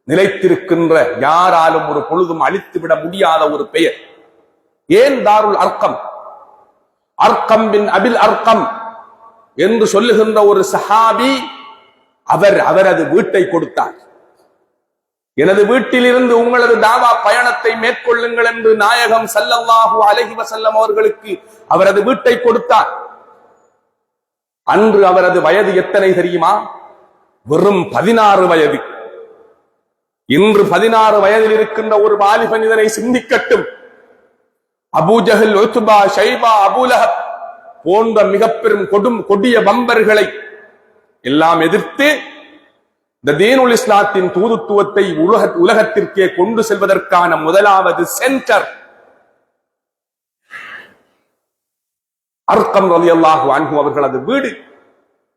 நிலைத்திருக்கின்ற, யாராலும் ஒரு பொழுதும் அழித்துவிட முடியாத ஒரு பெயர். ஏன் தாருல் அர்க்கம்? அர்க்கம் பின் அபில் அர்க்கம் என்று சொல்லுகின்ற ஒரு சஹாபி அவரது வீட்டை கொடுத்தார். எனது வீட்டிலிருந்து உங்களது தாவா பயணத்தை மேற்கொள்ளுங்கள் என்று நாயகம் ஸல்லல்லாஹு அலைஹி வஸல்லம் அவர்களுக்கு அவரது வீட்டை கொடுத்தார். அன்று அவரது வயது எத்தனை தெரியுமா? வெறும் 16 வயது. இன்று 16 வயதில் இருக்கின்ற ஒரு வாலிபன் இதனை சிந்திக்கட்டும். Abu Jahl, Utbah, Shaybah, Abu Lahab போன்ற மிக பெரும் கொடிய வம்பர்களை எல்லாம் எதிர்த்து இந்த தீனுல் இஸ்லாத்தின் தூதுத்துவத்தை உலகத்திற்கே கொண்டு செல்வதற்கான முதலாவது சென்டர் அர்க்கம் ரலியல்லாஹு அன்ஹு அவர்களது வீடு.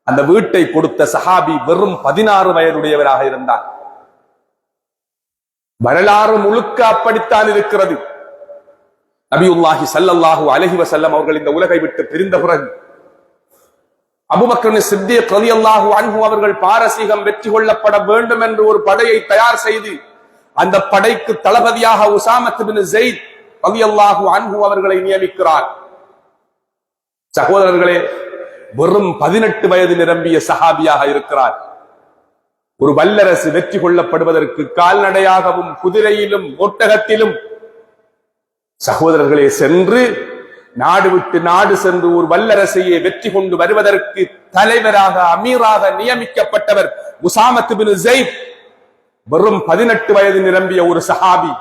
அந்த வீட்டை கொடுத்த சஹாபி வெறும் 16 வயதுடையவராக இருந்தார். வரலாறு முழுக்க அப்படித்தான் இருக்கிறது. நபியுல்லாஹி ஸல்லல்லாஹு அலைஹி வஸல்லம் அவர்கள் இந்த உலகை விட்டு பிரிந்த பிறகு அபூபக்கர் சித்தீக் ரலியல்லாஹு அன்ஹு அவர்கள் பாரசீகம் வெற்றி கொள்ளப்பட வேண்டும் என்று ஒரு படையை தயார் செய்து அந்த படைக்கு தளபதியாக உசாமத் பின் ஸைத் ரலியல்லாஹு அன்ஹு அவர்களை நியமிக்கிறார். சகோதரர்களே, வெறும் 18 வயது நிரம்பிய சஹாபியாக இருக்கிறார். ஒரு வல்லரசு வெற்றி கொள்ளப்படுவதற்கு கால்நடையாகவும் குதிரையிலும் ஒட்டகத்திலும் சகோதரர்களே சென்று நாடு விட்டு நாடு சென்று ஒரு வல்லரசையே வெற்றி கொண்டு வருவதற்கு தலைவராக அமீராக நியமிக்கப்பட்டவர் உசாமத் பின் ஸைத். வெறும் 18 வயது நிரம்பிய ஒரு சஹாபி.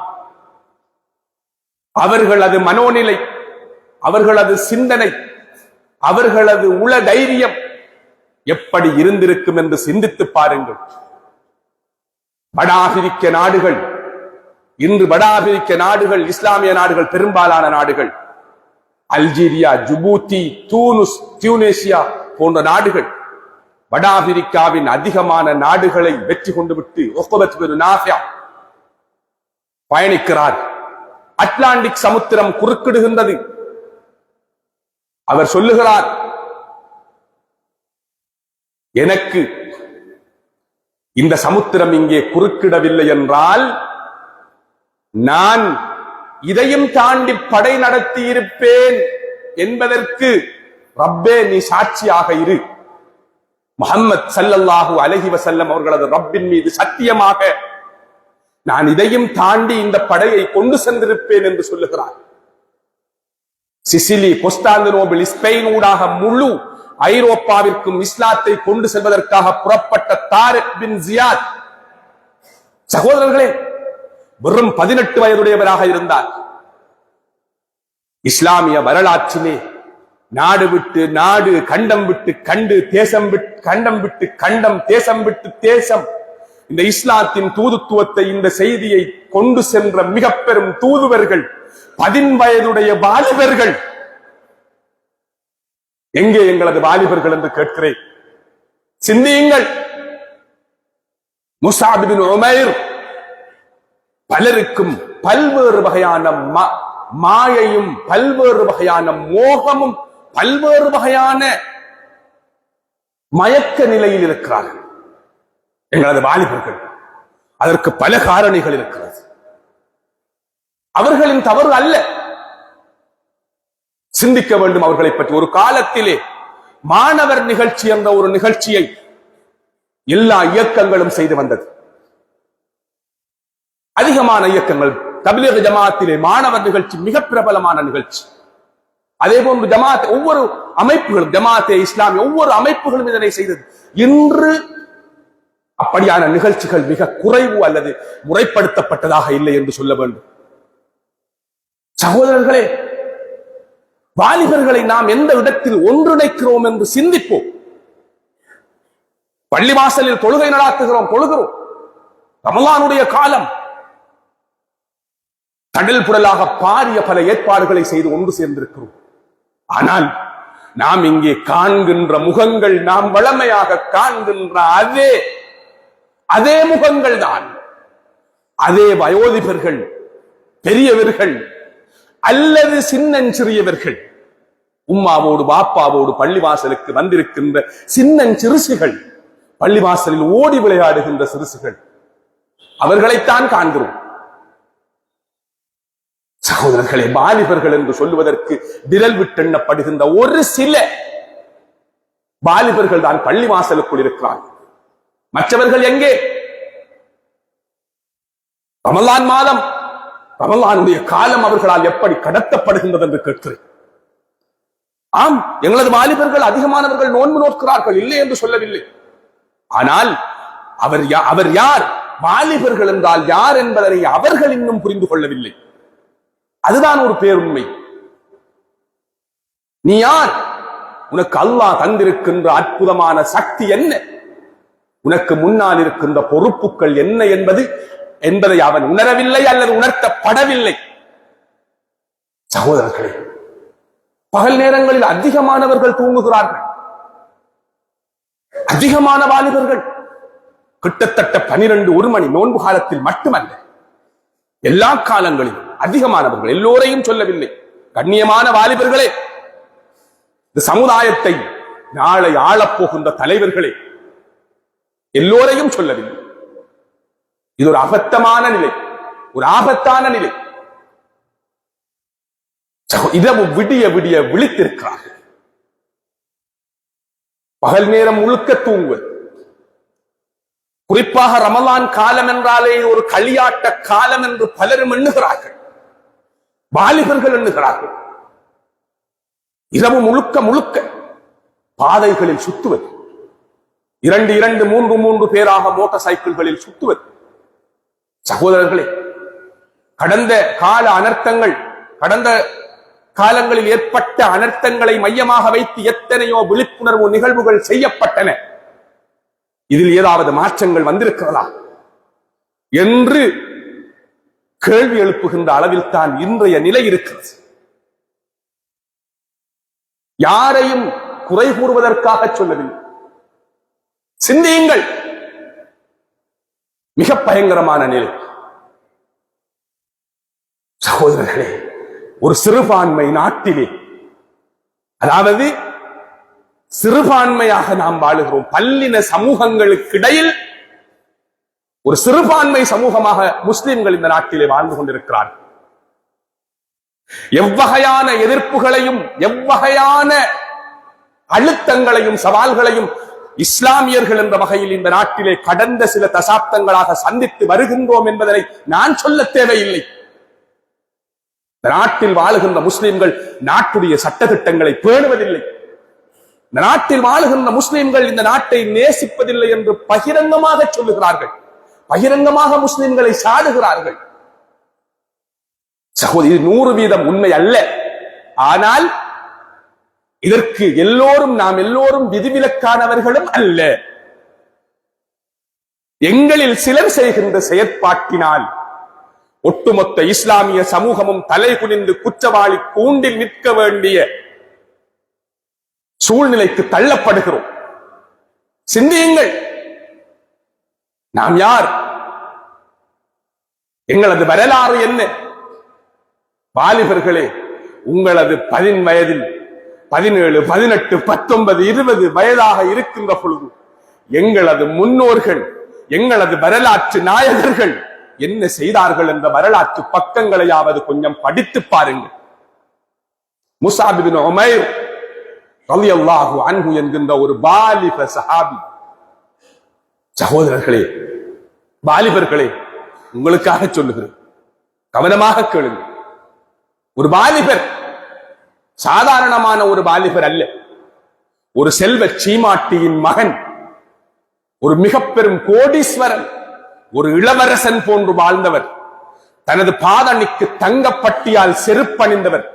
அவர்களது மனோநிலை, அவர்களது சிந்தனை, அவர்களது உள தைரியம் எப்படி இருந்திருக்கும் என்று சிந்தித்து பாருங்கள். வடாபிரிக்க நாடுகள், இன்று வடாபிரிக்க நாடுகள் இஸ்லாமிய நாடுகள், பெரும்பாலான நாடுகள் அல்ஜீரியா, ஜிபூத்தி, டியூனிசியா போன்ற நாடுகள் வடாபிரிக்காவின் அதிகமான நாடுகளை வெற்றி கொண்டு விட்டு உக்பத் பின் நாஃபிஅ பயணிக்கிறார். அட்லாண்டிக் சமுத்திரம் குறுக்கிடுகின்றது. அவர் சொல்லுகிறார், எனக்கு இந்த சமுத்திரம் இங்கே குறுக்கிடவில்லை என்றால் நான் இதையும் தாண்டி படை நடத்தி இருப்பேன் என்பதற்கு ரப்பே நீ சாட்சியாக இரு. முஹம்மத் ஸல்லல்லாஹு அலைஹி வஸல்லம் அவர்களது ரப்பின் மீது சத்தியமாக நான் இதையும் தாண்டி இந்த படையை கொண்டு சென்றிருப்பேன் என்று சொல்லுகிறார். சிசிலி, கொஸ்டாந்தினோபிள், ஸ்பெயின் ஊடாக முழு ஐரோப்பாவிற்கும் இஸ்லாத்தை கொண்டு செல்வதற்காக புறப்பட்ட தாரிக் பின் ஜியாத் சகோதரர்களே வெறும் 18 வயதுடையவராக இருந்தார். இஸ்லாமிய வரலாற்றிலே நாடு விட்டு நாடு, கண்டம் விட்டு கண்டு, தேசம் விட்டு கண்டம் விட்டு கண்டம், தேசம் விட்டு தேசம் இந்த இஸ்லாத்தின் தூதுத்துவத்தை, இந்த செய்தியை கொண்டு சென்ற மிக பெரும் தூதுவர்கள் 10 வயதுடைய வாலிபர்கள். எங்கே எங்களது வாலிபர்கள் என்று கேட்கிறேன். சிந்தியுங்கள். முஸஅப் பின் உமைர் பலருக்கும் பல்வேறு வகையான மாயையும், பல்வேறு வகையான மோகமும், பல்வேறு வகையான மயக்க நிலையில் இருக்கிறார்கள் எங்களது வாலிபர்கள். அதற்கு பல காரணிகள் இருக்கிறது. அவர்களின் தவறு அல்ல. சிந்திக்க வேண்டும் அவர்களை பற்றி. ஒரு காலத்திலே மாணவர் நிகழ்ச்சி என்ற ஒரு நிகழ்ச்சியை எல்லா இயக்கங்களும் செய்து வந்தது. அதிகமான இயக்கங்கள், தப்லீக் ஜமாத்திலே மாணவர் நிகழ்ச்சி மிக பிரபலமான நிகழ்ச்சி. அதே போன்று ஜமாத், ஒவ்வொரு அமைப்புகளும், ஜமாத்தே இஸ்லாமி ஒவ்வொரு அமைப்புகளும் இதனை செய்தது. இன்று அப்படியான நிகழ்ச்சிகள் மிக குறைவு அல்லது முறைப்படுத்தப்பட்டதாக இல்லை என்று சொல்ல வேண்டும். சகோதரர்களே, வாலிபர்களை நாம் எந்த இடத்தில் ஒன்றிணைக்கிறோம் என்று சிந்திப்போம். பள்ளிவாசலில் தொழுகை நடாத்துகிறோம், தொழுகிறோம். ரமலானுடைய காலம், கடல் புடலாக பாரிய பல ஏற்பாடுகளை செய்து ஒன்று சேர்ந்திருக்கிறோம். ஆனால் நாம் இங்கே காண்கின்ற முகங்கள், நாம் வளமையாக காண்கின்ற அதே முகங்கள் தான். அதே வயோதிபர்கள், பெரியவர்கள் அல்லது சின்னஞ்சிறியவர்கள், உம்மாவோடு பாப்பாவோடு பள்ளிவாசலுக்கு வந்திருக்கின்ற சின்னஞ்சிறுசுகள், பள்ளிவாசலில் ஓடி விளையாடுகின்ற சிறுசுகள், அவர்களைத்தான் காண்கிறோம். சகோதரர்களே, வாலிபர்கள் என்று சொல்லுவதற்கு விரல் விட்டெண்ணப்படுகின்ற ஒரு சில வாலிபர்கள் தான் பள்ளிவாசலுக்குள் இருக்கிறார்கள். மற்றவர்கள் எங்கே? ரமலான் மாதம், ரமலானுடைய காலம் அவர்களால் எப்படி கடத்தப்படுகின்றது என்று கேட்கிறேன். ஆம், எங்களது வாலிபர்கள் அதிகமானவர்கள் நோன்பு நோக்கிறார்கள், இல்லை என்று சொல்லவில்லை. ஆனால் அவர் யார், வாலிபர்கள் என்றால் யார் என்பதனை அவர்கள் இன்னும் புரிந்து கொள்ளவில்லை. அதுதான் ஒரு பேருண்மை. நீ யார்? உனக்கு அல்லாஹ் தந்திருக்கின்ற அற்புதமான சக்தி என்ன? உனக்கு முன்னால் இருக்கின்ற பொறுப்புகள் என்ன என்பதை அவன் உணரவில்லை அல்லது உணர்த்தப்படவில்லை. சகோதரர்களே, பகல் நேரங்களில் அதிகமானவர்கள் தூங்குகிறார்கள். அதிகமான வாலிபர்கள் கிட்டத்தட்ட 12-1 மணி, நோன்பு காலத்தில் மட்டுமல்ல, எல்லா காலங்களிலும் அதிகமானவர்கள், எல்லோரையும் சொல்லவில்லை, கண்ணியமான வாலிபர்களே, இந்த சமுதாயத்தை நாளை ஆளப்போகின்ற தலைவர்களே, எல்லோரையும் சொல்லவில்லை. இது ஒரு அபத்தமான நிலை. ஒரு ஆபத்தான நிலை. இரவு விடிய விடிய விழித்திருக்கிறார்கள். பகல் நேரம் முழுக்க தூங்குவது. குறிப்பாக ரமலான் காலம் என்றாலே ஒரு களியாட்ட காலம் என்று பலரும் எண்ணுகிறார்கள், வாலிபர்கள் எண்ணுகிறார்கள். இரவு முழுக்க முழுக்க பாதைகளில் சுத்துவது, 2 3 பேராக மோட்டார் சைக்கிள்களில் சுத்துவது. சகோதரர்களே, கடந்த கால அனர்த்தங்கள், கடந்த காலங்களில் ஏற்பட்ட அனர்த்தங்களை மையமாக வைத்து எத்தனையோ விழிப்புணர்வு நிகழ்வுகள் செய்யப்பட்டன. இதில் ஏதாவது மாற்றங்கள் வந்திருக்கிறதா என்று கேள்வி எழுப்புகின்ற அளவில் தான் இன்றைய நிலை இருக்கிறது. யாரையும் குறை கூறுவதற்காக சொல்லவில்லை. சிந்தியுங்கள். மிக பயங்கரமான நிலை. சகோதரர்களே, ஒரு சிறுபான்மை நாட்டிலே, அதாவது சிறுபான்மையாக நாம் வாழுகிறோம். பல்லின சமூகங்களுக்கு இடையில் ஒரு சிறுபான்மை சமூகமாக முஸ்லிம்கள் இந்த நாட்டிலே வாழ்ந்து கொண்டிருக்கிறார்கள். எவ்வகையான எதிர்ப்புகளையும் எவ்வகையான அழுத்தங்களையும் சவால்களையும் இஸ்லாமியர்கள் என்ற வகையில் இந்த நாட்டிலே கடந்த சில தசாப்தங்களாக சந்தித்து வருகின்றோம் என்பதனை நான் சொல்ல தேவையில்லை. இந்த நாட்டில் வாழுகின்ற முஸ்லிம்கள் நாட்டுடைய சட்டத்திட்டங்களை பேணுவதில்லை. இந்த நாட்டில் வாழுகின்ற முஸ்லிம்கள் இந்த நாட்டை நேசிப்பதில்லை என்று பகிரங்கமாக சொல்லுகிறார்கள். பகிரங்கமாக முஸ்லிம்களை சாடுகிறார்கள். சகோதரி, 100% உண்மை அல்ல. ஆனால் இதற்கு நாம் எல்லோரும் விதிவிலக்கானவர்களும் அல்ல. எங்களில் சிலர் செய்கின்ற செயற்பாட்டினால் ஒட்டுமொத்த இஸ்லாமிய சமூகமும் தலை குனிந்து குற்றவாளி கூண்டில் நிற்க வேண்டிய சூழ்நிலைக்கு தள்ளப்படுகிறோம். சிந்தியுங்கள். நாம் யார்? எங்களது வரலாறு என்ன? வாலிபர்களே, உங்களது 10 வயதில் 17, 18, 19, 20 வயதாக இருக்கின்ற பொழுது எங்களது முன்னோர்கள், எங்களது வரலாற்று நாயகர்கள் என்ன செய்தார்கள் என்ற வரலாற்று பக்கங்களையாவது கொஞ்சம் படித்து பாருங்கள். முஸஅப் இப்னு உமைர் ரலியல்லாஹு அன்ஹு என்கின்ற ஒரு வாலிப சஹாபி. சகோதரர்களே, வாலிபர்களே, உங்களுக்காக சொல்லுகிறேன், கவனமாக கேளுங்கள். ஒரு வாலிபர் சாதாரணமான ஒரு வாலிபர் அல்ல. ஒரு செல்வ சீமாட்டியின் மகன், ஒரு மிக பெரும் கோடீஸ்வரன், ஒரு இளவரசன் போன்று வாழ்ந்தவர். தனது பாதணிக்கு தங்கப்பட்டியால் செருப்பணிந்தவர்.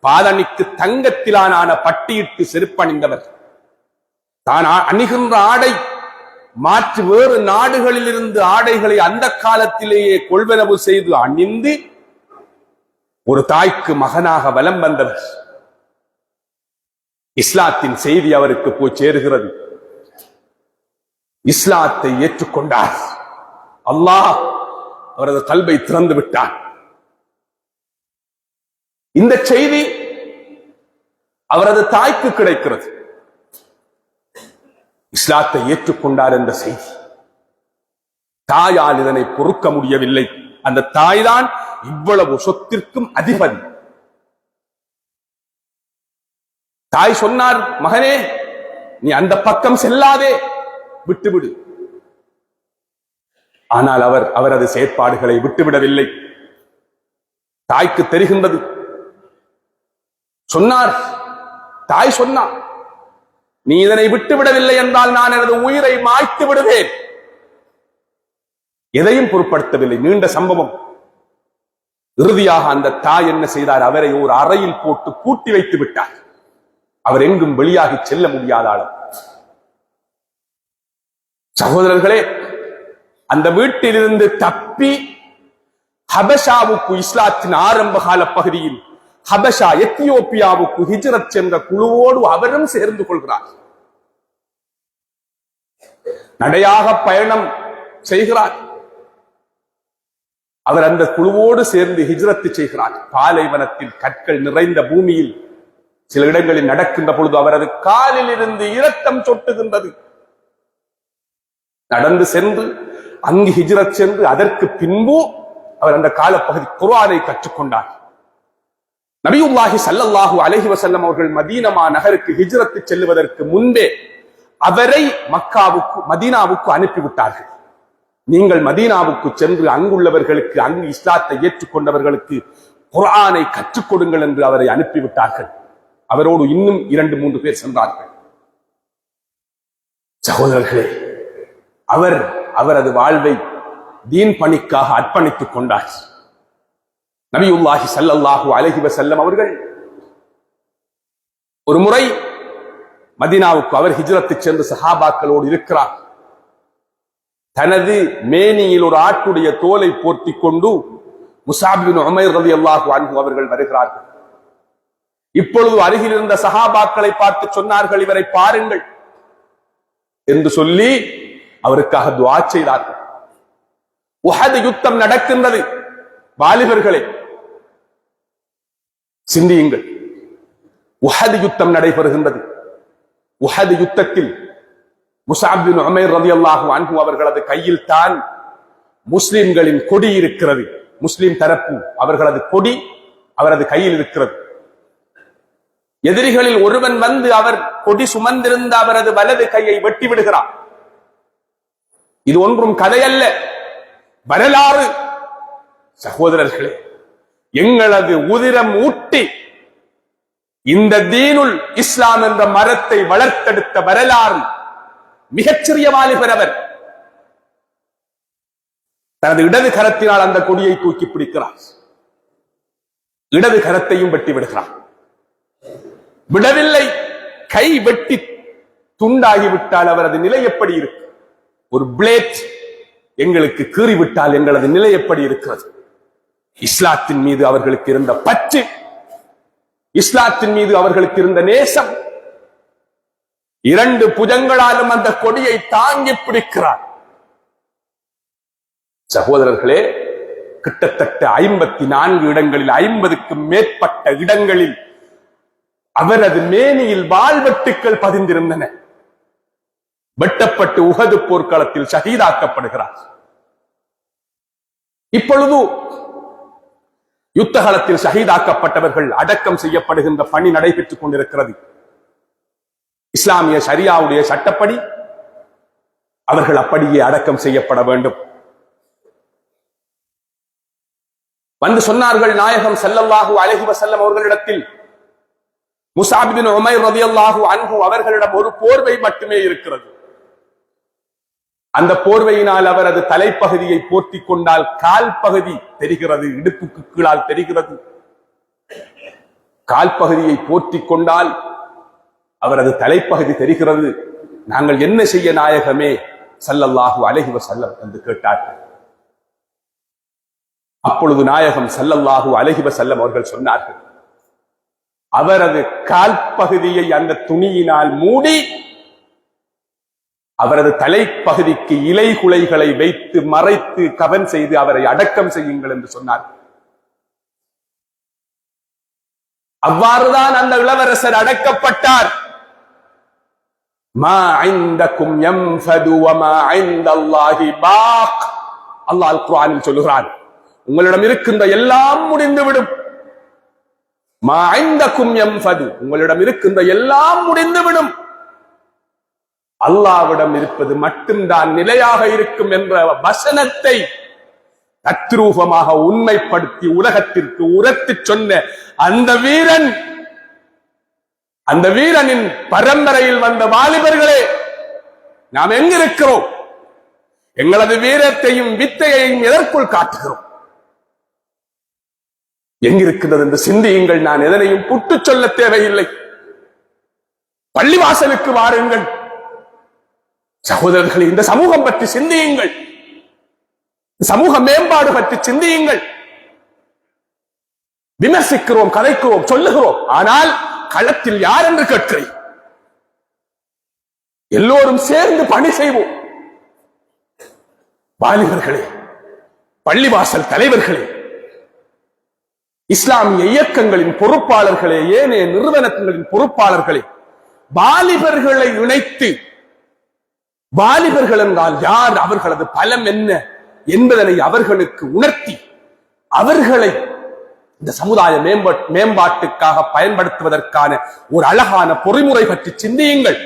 பாதணிக்கு தங்கத்திலான பட்டியிட்டு செருப்பணிந்தவர். தான் அணிகின்ற ஆடை மாற்று வேறு நாடுகளில் இருந்து ஆடைகளை அந்த காலத்திலேயே கொள்வனவு செய்து அணிந்து ஒரு தாய்க்கு மகனாக வலம் வந்தவர். இஸ்லாத்தின் செய்தி அவருக்கு போய் சேருகிறது. இஸ்லாத்தை ஏற்றுக்கொண்டார். அல்லாஹ் அவரது கல்வை திறந்து விட்டார். இந்த செய்தி அவரது தாய்க்கு கிடைக்கிறது. இஸ்லாத்தை ஏற்றுக்கொண்டார் என்ற செய்தி. தாயால் இதனை பொறுக்க முடியவில்லை. அந்த தாய்தான் இவ்வளவு சொத்திற்கும் அதிபதி. தாய் சொன்னார், மகனே, நீ அந்த பக்கம் செல்லாதே, விட்டுவிடு. ஆனால் அவரது செயற்பாடுகளை விட்டுவிடவில்லை. தாய்க்கு தெரிகின்றது. சொன்னார், தாய் சொன்னார், நீ இதனை விட்டுவிடவில்லை என்றால் நான் எனது உயிரை மாய்த்து விடுவேன். எதையும் பொருட்படுத்தவில்லை. நீண்ட சம்பவம். இறுதியாக அந்த தாய் என்ன செய்தார்? அவரை ஒரு அறையில் போட்டு பூட்டி வைத்து விட்டார். அவர் எங்கும் வெளியாகி செல்ல முடியாத அளவு. சகோதரர்களே, அந்த வீட்டிலிருந்து தப்பி ஹபஷாவுக்கு, இஸ்லாத்தின் ஆரம்ப கால பகுதியில் ஹபஷா எத்தியோப்பியாவுக்கு ஹிஜ்ரத் சென்ற குழுவோடு அவரும் சேர்ந்து கொள்கிறார். நடையாக பயணம் செய்கிறார். அவர் அந்த குழுவோடு சேர்ந்து ஹிஜ்ரத்து செய்கிறார். பாலைவனத்தில் கற்கள் நிறைந்த பூமியில் சில இடங்களில் நடக்கின்ற பொழுது அவரது காலில் இருந்து இரத்தம் சொட்டுகின்றது. நடந்து சென்று அங்கு ஹிஜ்ரத் சென்று அதற்கு பின்பு அவர் அந்த காலப்பகுதி குர்ஆனை கற்றுக்கொண்டார். நபியுல்லாஹி ஸல்லல்லாஹு அலைஹி வஸல்லம் அவர்கள் மதீனா நகருக்கு ஹிஜ்ரத்து செல்லுவதற்கு முன்பே அவரை மக்காவுக்கு மதீனாவுக்கு அனுப்பிவிட்டார்கள். நீங்கள் மதீனாவுக்கு சென்று அங்குள்ளவர்களுக்கு, அங்கு இஸ்லாத்தை ஏற்றுக்கொண்டவர்களுக்கு குர்ஆனை கற்றுக் கொடுங்கள் என்று அவரை அனுப்பிவிட்டார்கள். அவரோடு இன்னும் 2-3 பேர் சென்றார்கள். சகோதரர்களே, அவரது வாழ்வை தீன் பணிக்காக அர்ப்பணித்துக் கொண்டார். நபியுல்லாஹி ஸல்லல்லாஹு அலைஹி வஸல்லம் அவர்கள் ஒரு முறை மதீனாவுக்கு அவர் ஹிஜ்ரத்து சென்று சஹாபாக்களோடு இருக்கிறார். தனது மேனியில் ஒரு ஆட்டுடைய தோலை போர்த்திக் கொண்டு முஸாப் பின் உமைர் ரலியல்லாஹு அன்ஹு அவர்கள் வருகிறார்கள். இப்பொழுது அருகில் இருந்த சஹாபாக்களை பார்த்து சொன்னார்கள், இவரை பாருங்கள் என்று சொல்லி அவருக்காக துஆ செய்தார்கள். உஹது யுத்தம் நடக்கின்றது. வாலிபர்களே, சிந்தியுங்கள். உஹது யுத்தம் நடைபெறுகின்றது. உஹது யுத்தத்தில் முஸாப் பின் உமைர் ரலியல்லாஹு அன்ஹு அவர்களது கையில் தான் முஸ்லிம்களின் கொடி இருக்கிறது. முஸ்லிம் தரப்பு அவர்களது கொடி அவரது கையில் இருக்கிறது. எதிரிகளில் ஒருவன் வந்து அவர் கொடி சுமந்திருந்த அவரது வலது கையை வெட்டி விடுகிறார். இது ஒன்றும் கதையல்ல, வரலாறு. சகோதரர்களே, எங்களது உதிரம் ஊட்டி இந்த தீனுல் இஸ்லாம் என்ற மரத்தை வளர்த்தெடுத்த வரலாறு மிகச்சிறிய வாலிபர். அவர் தனது இடது கரத்தினால் அந்த கொடியை தூக்கி பிடிக்கிறார். இடது கரத்தையும் வெட்டி விடுகிறார். விடவில்லை, கை வெட்டி துண்டாகிவிட்டால் அவரது நிலை எப்படி இருக்கு? ஒரு பிளேட் எங்களுக்கு கீறிவிட்டால் எங்களது நிலை எப்படி இருக்கிறது? இஸ்லாத்தின் மீது அவர்களுக்கு இருந்த பற்று, இஸ்லாத்தின் மீது அவர்களுக்கு இருந்த நேசம், 2 புஜங்களாலும் அந்த கொடியை தாங்கி பிடிக்கிறார். சகோதரர்களே, கிட்டத்தட்ட 54 இடங்களில் 50க்கும் மேற்பட்ட இடங்களில் அவரது மேனியில் வாள்வெட்டுக்கள் பதிந்திருந்தன. வெட்டப்பட்டு உஹது போர்க்களத்தில் ஷஹீதாக்கப்படுகிறார். இப்பொழுது யுத்தகலத்தில் ஷஹீதாக்கப்பட்டவர்கள் அடக்கம் செய்யப்படுகின்ற பணி நடைபெற்றுக் கொண்டிருக்கிறது. இஸ்லாமிய ஷரியாவுடைய சட்டப்படி அவர்கள் அப்படியே அடக்கம் செய்யப்பட வேண்டும். வந்து சொன்னார்கள் நாயகம் ஸல்லல்லாஹு அலைஹி வஸல்லம் அவர்களிடத்தில், முஸாப் பின் உமைர் ரலியல்லாஹு அன்ஹு அவர்களிடம் ஒரு போர்வை மட்டுமே இருக்கிறது. அந்த போர்வையினால் அவரது தலைப்பகுதியை போர்த்திக் கொண்டால் கால் பகுதி தெரிகிறது, இடுப்புக்கு கீழால் தெரிகிறது. கால் பகுதியை போர்த்திக் கொண்டால் அவரது தலைப்பகுதி தெரிகிறது. நாங்கள் என்ன செய்ய நாயகமே ஸல்லல்லாஹு அலைஹி வஸல்லம் என்று கேட்டார்கள். அப்பொழுது நாயகம் ஸல்லல்லாஹு அலைஹி வஸல்லம் அவர்கள் சொன்னார்கள், அவரது கால் பகுதியை அந்த துணியினால் மூடி அவரது தலைப்பகுதிக்கு இலை குலைகளை வைத்து மறைத்து கவன் செய்து அவரை அடக்கம் செய்யுங்கள் என்று சொன்னார். அவ்வாறுதான் அந்த இளவரசர் அடக்கப்பட்டார். மா இந்தக்கும் யன்ஃபது வமா இந்தல்லாஹி பாக். அல்லாஹ் அல் குர்ஆனில் சொல்கிறான், உங்களிடம் இருக்கின்ற எல்லாம் முடிந்துவிடும். மா இந்தக்கும் யன்ஃபது, உங்களிடம் இருக்கின்ற எல்லாம் முடிந்துவிடும். அல்லாஹ்விடம் இருப்பது மட்டும்தான் நிலையாக இருக்கும் என்ற வசனத்தை தத்ரூபமாக உண்மைப்படுத்தி உலகத்திற்கு உரத்துச் சொன்ன அந்த வீரன், அந்த வீரனின் பரம்பரையில் வந்த வாலிபர்களே, நாம் எங்கிருக்கிறோம்? எங்களது வீரத்தையும் வித்தையையும் எதற்குள் காட்டுகிறோம்? எங்கிருக்கிறது என்று சிந்தியுங்கள். நான் எதனையும் புட்டு சொல்ல தேவையில்லை. பள்ளிவாசலுக்கு வாருங்கள் சகோதரர்களே, இந்த சமூகம் பற்றி சிந்தியுங்கள். சமூக மேம்பாடு பற்றி சிந்தியுங்கள். விமர்சிக்கிறோம், கதைக்கிறோம், சொல்லுகிறோம், ஆனால் களத்தில் யார் என்று கேட்கிறேன். எல்லோரும் சேர்ந்து பணி செய்வோம். வாலிபர்களே, பள்ளிவாசல் தலைவர்களே, இஸ்லாமிய இயக்கங்களின் பொறுப்பாளர்களே, ஏனைய நிறுவனங்களின் பொறுப்பாளர்களே, வாலிபர்களை இணைத்து, வாலிபர்கள் என்றால் யார், அவர்களது பலம் என்ன என்பதனை அவர்களுக்கு உணர்த்தி அவர்களை இந்த சமுதாய மேம்பாட்டுக்காக பயன்படுத்துவதற்கான ஒரு அழகான பொறிமுறை பற்றி சிந்தியுங்கள்.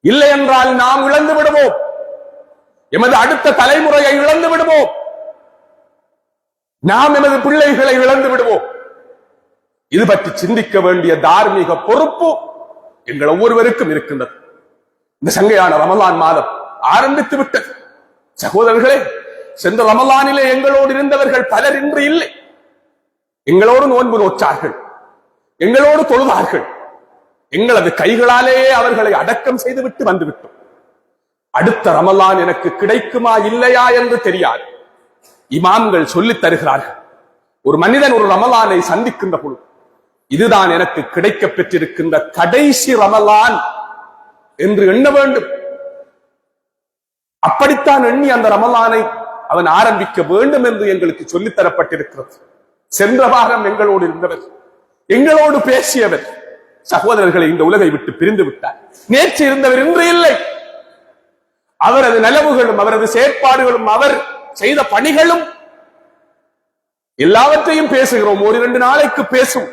இல்லை என்றால் நாம் இழந்து விடுவோம், எமது அடுத்த தலைமுறையை இழந்து விடுவோம், நாம் எமது பிள்ளைகளை இழந்து விடுவோம். இது பற்றி சிந்திக்க வேண்டிய தார்மீக பொறுப்பு எங்கள் ஒவ்வொருவருக்கும் இருக்கின்றது. இந்த சங்கையான ரமலான் மாதம் ஆரம்பித்து விட்டது. சகோதரர்களே, சென்ற ரமலானிலே எங்களோடு இருந்தவர்கள் பலர் இன்று இல்லை. எங்களோடு நோன்பு நோற்றார்கள், எங்களோடு தொழுதார்கள். எங்களது கைகளாலேயே அவர்களை அடக்கம் செய்துவிட்டு வந்துவிட்டோம். அடுத்த ரமலான் எனக்கு கிடைக்குமா இல்லையா என்று தெரியாது. இமாம்கள் சொல்லித் தருகிறார்கள், ஒரு மனிதன் ஒரு ரமலானை சந்திக்கின்ற பொழுது இதுதான் எனக்கு கிடைக்க பெற்றிருக்கின்ற கடைசி ரமலான் என்று எண்ண வேண்டும். அப்படித்தான் எண்ணி அந்த ரமலானை அவன் ஆரம்பிக்க வேண்டும் என்று எங்களுக்கு சொல்லித் தரப்பட்டிருக்கிறது. சென்ற வாரம் எங்களோடு இருந்தவர், எங்களோடு பேசியவர் சகோதரர்களை இந்த உலகை விட்டு பிரிந்து விட்டார். நேற்று இருந்தவர் இன்று இல்லை. அவரது நலவுகளும் அவரது செயற்பாடுகளும் அவர் செய்த பணிகளும் எல்லாவற்றையும் பேசுகிறோம். ஒரு 2 நாளைக்கு பேசும்.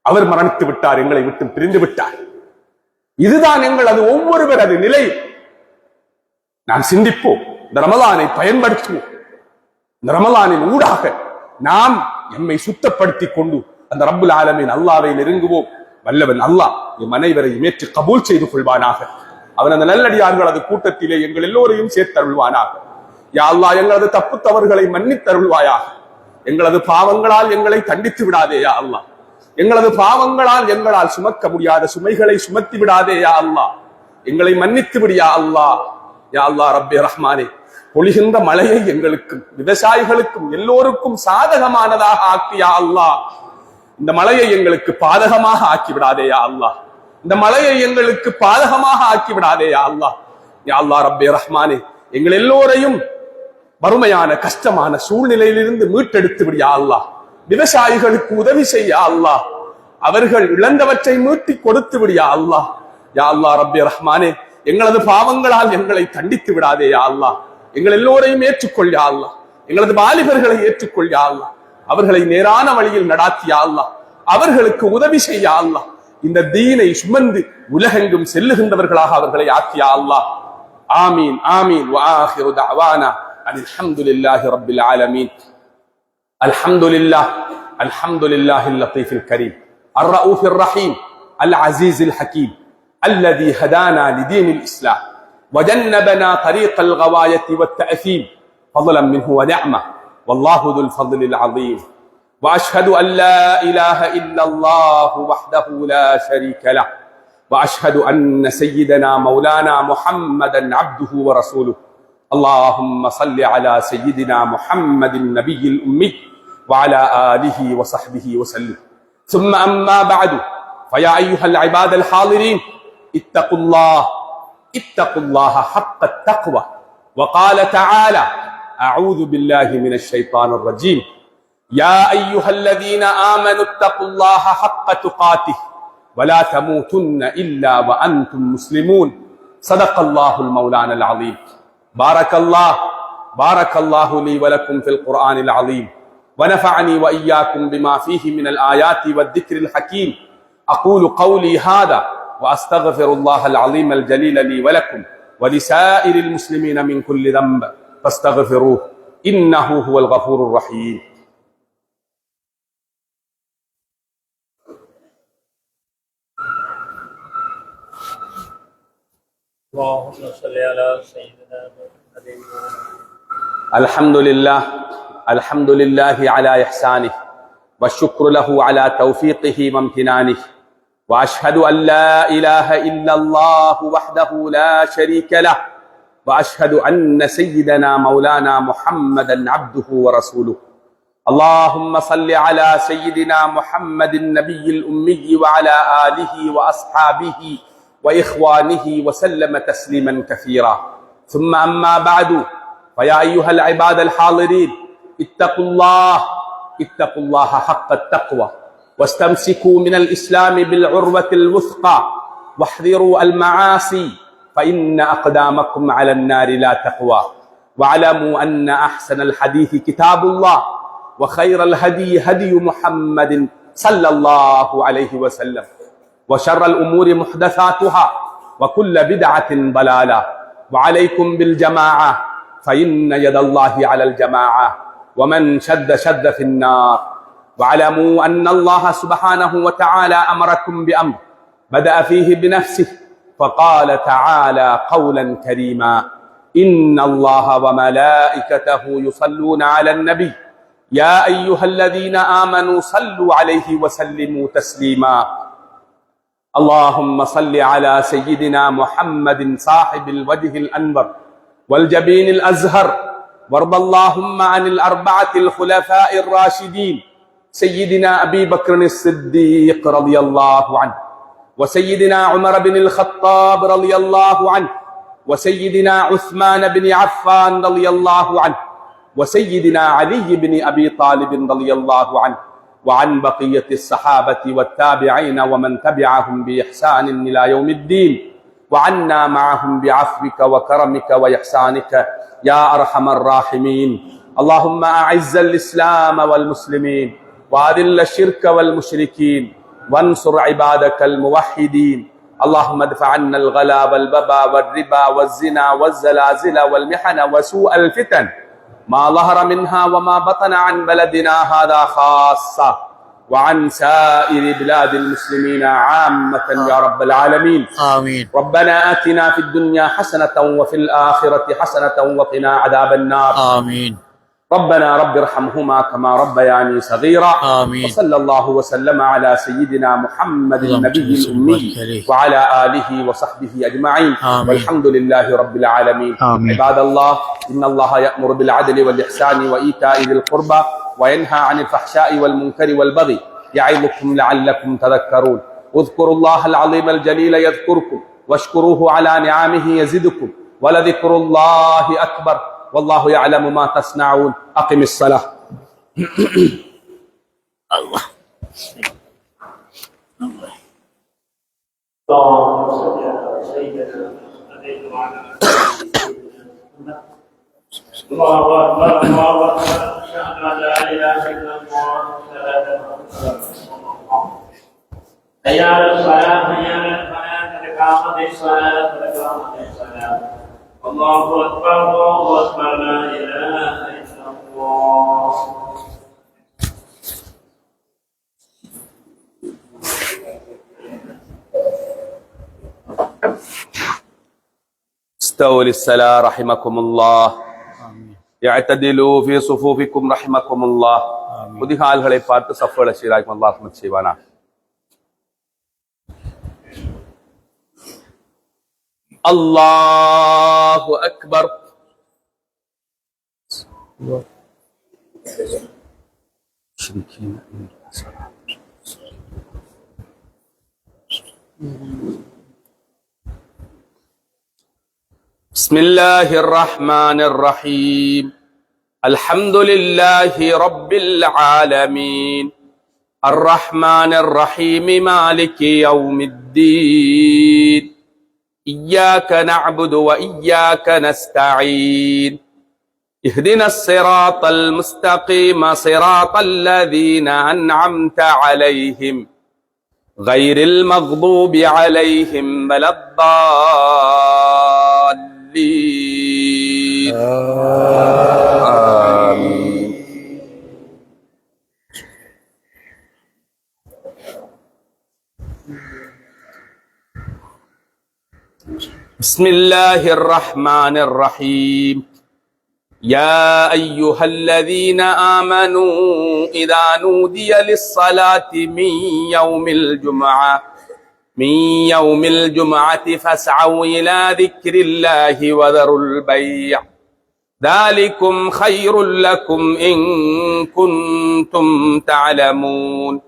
அவர் மரணித்து விட்டார், எங்களை விட்டு பிரிந்து விட்டார். இதுதான் எங்களது ஒவ்வொருவரது நிலை. நாம் சிந்திப்போம், இந்த ரமலானை பயன்படுத்துவோம். இந்த ரமலானின் ஊடாக நாம் எம்மை சுத்தப்படுத்திக் கொண்டு அந்த ரப்புல் ஆலமீன் அல்லாஹ்வை நெருங்குவோம். வல்லவன் அல்லாஹ் எம் அனைவரையும் ஏற்று கபூல் செய்து கொள்வானாக. அவன் அந்த நல்லடியார்கள் அது கூட்டத்திலே எங்கள் எல்லோரையும் சேர்த்தருள்வானாக. யா அல்லாஹ், எங்களது தப்பு தவறுகளை மன்னித்தருள்வாயாக. எங்களது பாவங்களால் எங்களை தண்டித்து விடாதே யா அல்லாஹ். எங்களது பாவங்களால் எங்களால் சுமக்க முடியாத சுமைகளை சுமத்தி விடாதே யா அல்லாஹ். எங்களை மன்னித்து விடு யா அல்லாஹ். யா அல்லாஹ் ரப்பே ரஹ்மானே, பொழிகின்ற மழையை எங்களுக்கும் விவசாயிகளுக்கும் எல்லோருக்கும் சாதகமானதாக ஆக்கி யா அல்லாஹ். இந்த மழையை எங்களுக்கு பாதகமாக ஆக்கி விடாதே யா அல்லாஹ். இந்த மழையை எங்களுக்கு பாதகமாக ஆக்கி விடாதே யா அல்லாஹ். யா அல்லாஹ் ரப்பே ரஹ்மானே, எங்கள் எல்லோரையும் வறுமையான கஷ்டமான சூழ்நிலையிலிருந்து மீட்டெடுத்து விடு யா அல்லாஹ். விவசாயிகளுக்கு உதவி செய்ய அல்லாஹ், அவர்கள் இழந்தவற்றை மீட்டி கொடுத்து விடு யா அல்லாஹ். யா அல்லாஹ் ரப்பே ரஹ்மானே, எங்களது பாவங்களால் எங்களை தண்டித்து விடாதே யா அல்லாஹ். எங்கள் எல்லோரையும் ஏற்றுக்கொள் யா அல்லாஹ். எங்களது வாலிபர்களை ஏற்றுக்கொள் யா அல்லாஹ். அவர்களை நேரான வழியில் நடாத்தி யா அல்லாஹ். அவர்களுக்கு உதவி செய்ய அல்லாஹ். இந்த தீனை சுமந்து உலகெங்கும் செல்லுகின்றவர்களாக அவர்களை ஆக்கி யா அல்லாஹ். ஆமீன் ஆமீன். வ ஆகிரு தஅவானா அனில் ஹம்துலில்லாஹி ரப்பில் ஆலமீன். அல்ஹம்துலில்லாஹில் லத்தீஃபில் கரீம் அர்-ரഊஃபிர் ரஹீம் அல்-அஸீஸில் ஹகீம் الذي هدانا لدين الإسلام وجنبنا طريق الغواية والتأثيم فضلا منه ونعمة والله ذو الفضل العظيم. وأشهد أن لا إله إلا الله وحده لا شريك له وأشهد أن سيدنا مولانا محمدا عبده ورسوله. اللهم صل على سيدنا محمد النبي الأمي وعلى آله وصحبه وسلم. ثم أما بعد، فيا أيها العباد الحاضرين، اتقوا الله حق التقوى. وقال تعالى: أعوذ بالله من الشيطان الرجيم. يا أيها الذين آمنوا اتقوا الله حق تقاته ولا تموتن إلا وأنتم مسلمون. صدق الله المولانا العظيم. بارك الله لي ولكم في القرآن العظيم، ونفعني وإياكم بما فيه من الآيات والذكر الحكيم. أقول قولي هذا وأستغفر الله العظيم الجليل لي ولكم ولسائر المسلمين من كل ذنب فاستغفروه إنه هو الغفور الرحيم. اللهم صل على سيدنا محمد. الحمد لله على إحسانه والشكر له على توفيقه وامتنانه. وأشهد أن لا إله إلا الله وحده لا شريك له وأشهد أن سيدنا مولانا محمدا عبده ورسوله. اللهم صل على سيدنا محمد النبي الأمي وعلى آله وأصحابه وإخوانه وسلم تسليما كثيرا. ثم أما بعد، فيا أيها العباد الحاضرين، اتقوا الله حق التقوى واستمسكوا من الإسلام بالعروة الوثقى واحذروا المعاصي فإن أقدامكم على النار لا تقوى. واعلموا أن أحسن الحديث كتاب الله وخير الهدي هدي محمد صلى الله عليه وسلم وشر الأمور محدثاتها وكل بدعة ضلالة وعليكم بالجماعة فإن يد الله على الجماعة ومن شد شد في النار واعلموا أن الله سبحانه وتعالى أمركم بأمر بدأ فيه بنفسه فقال تعالى قولا كريما إن الله وملائكته يصلون على النبي يا أيها الذين آمنوا صلوا عليه وسلموا تسليما اللهم صل على سيدنا محمد صاحب الوجه الأنور والجبين الأزهر وارض اللهم عن الأربعة الخلفاء الراشدين سيدنا أبي بكر الصديق رضي الله عنه وسيدنا عمر بن الخطاب رضي الله عنه وسيدنا عثمان بن عفان رضي الله عنه وسيدنا علي بن أبي طالب رضي الله عنه وعن بقية الصحابة والتابعين ومن تبعهم بإحسان إلى يوم الدين وعنا معهم بعفوك وكرمك وإحسانك يا أرحم الراحمين اللهم أعز الإسلام والمسلمين وأذل الشرك والمشركين وانصر عبادك الموحدين اللهم ادفع عنا الغلا والببا والربا والزنا والزلازل والمحن وسوء الفتن ما ظهر منها وما بطن عن بلدنا هذا خاصة وعن سائر بلاد المسلمين عامة يا رب العالمين آمين. ربنا آتنا في الدنيا حسنة وفي الآخرة حسنة وقنا عذاب النار آمين. ربنا رب ارحمهما كما ربياني صغيرا آمين. وصلى الله وسلم على سيدنا محمد النبي الأمي وعلى آله وصحبه أجمعين آمين. والحمد لله رب العالمين آمين. عباد الله إن الله يأمر بالعدل والإحسان وإيتاء ذي القربى وينهى عن الفحشاء والمنكر والبغي يعظكم لعلكم تذكرون اذكروا الله العظيم الجليل يذكركم واشكروه على نعمه يزدكم ولذكر الله أكبر والله يعلم ما تصنعون أقم الصلاة الله. اللهم صل على سيدنا محمد وعلى آل سيدنا محمد. الله أكبر الله أكبر أشهد أن لا إله إلا الله حي على الصلاة حي على الفلاح قد قامت الصلاة قد قامت الصلاة الله أكبر لا إله إلا الله. استووا للصلاة رحمكم الله اعتدلوا في صفوفكم رحمكم الله முதிகால்களை பார்த்து சஃப்களை சீராக்கும் அல்லாஹ் ரஹ்மத் செய்வானா அல்லாஹு அக்பர் بسم الله الرحمن الرحيم الحمد لله رب العالمين الرحمن الرحيم مالك يوم الدين إياك نعبد وإياك نستعين اهدنا الصراط المستقيم صراط الذين أنعمت عليهم غير المغضوب عليهم ولا الضالين آمين. بسم الله الرحمن الرحيم يا أيها الذين آمنوا إذا نودي للصلاة من يوم الجمعة فاسعوا إلى ذكر الله وذروا البيع ذلكم خير لكم إن كنتم تعلمون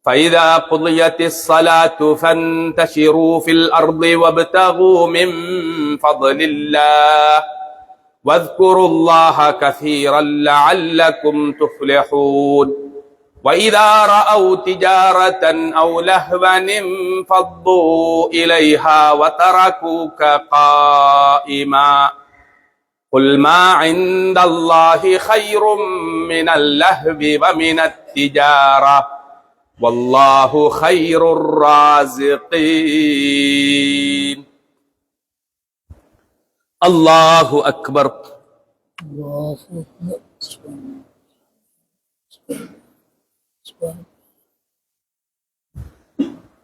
فإذا قضيت الصلاة فانتشروا في الأرض وابتغوا من فضل الله واذكروا الله كثيرا لعلكم تفلحون وإذا رأوا تجارة أو لهوا انفضوا إليها وتركوك قائما قل ما عند الله خير من اللهو ومن التجارة والله خير الرازقين. الله أكبر.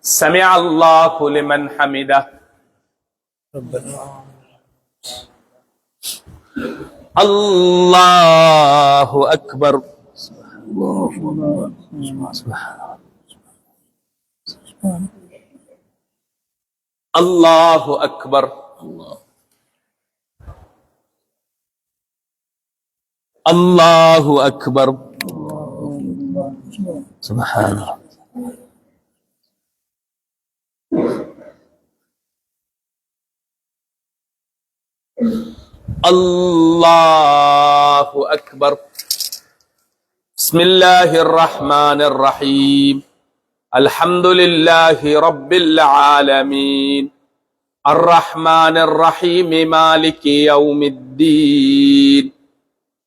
سمع الله لمن حمده. الله أكبر. الله أكبر. الله أكبر. سبحان الله. الله أكبر. بسم الله الرحمن الرحيم. الحمد لله رب العالمين الرحمن الرحيم مالك يوم الدين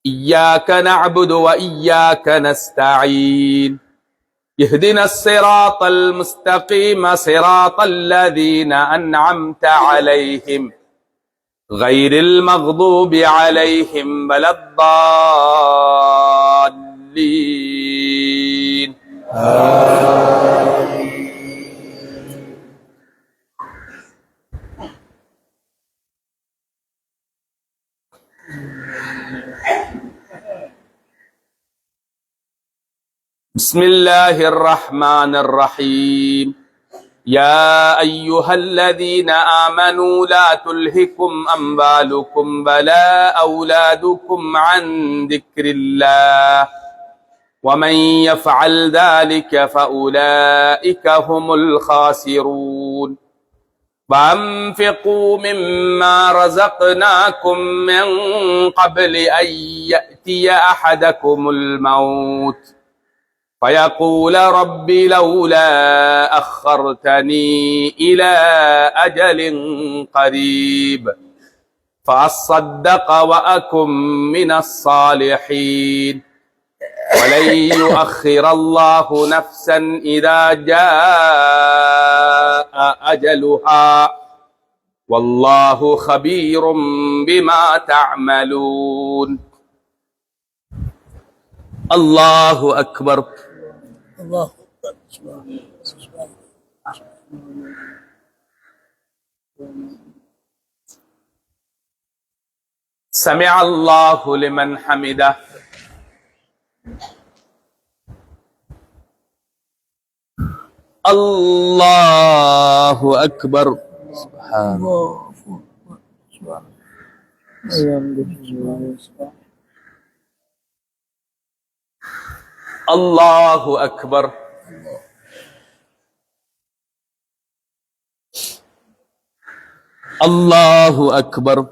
إياك نعبد وإياك نستعين اهدنا الصراط المستقيم صراط الذين أنعمت عليهم غير المغضوب عليهم ولا الضالين. بسم الله الرحمن الرحيم. يا أيها الذين آمنوا لا تلهكم أموالكم ولا أولادكم عن ذكر الله ومن يفعل ذلك فأولئك هم الخاسرون. وأنفقوا مما رزقناكم من قبل أن يأتي أحدكم الموت فيقول رب لولا أخرتني إلى أجل قريب فأصدق وأكن من الصالحين ولن يؤخر الله نفسا إذا جاء أجلها والله خبير بما تعملون. الله أكبر. الله سمع الله لمن حمده. الله أكبر. سبحان الله أكبر. الله أكبر.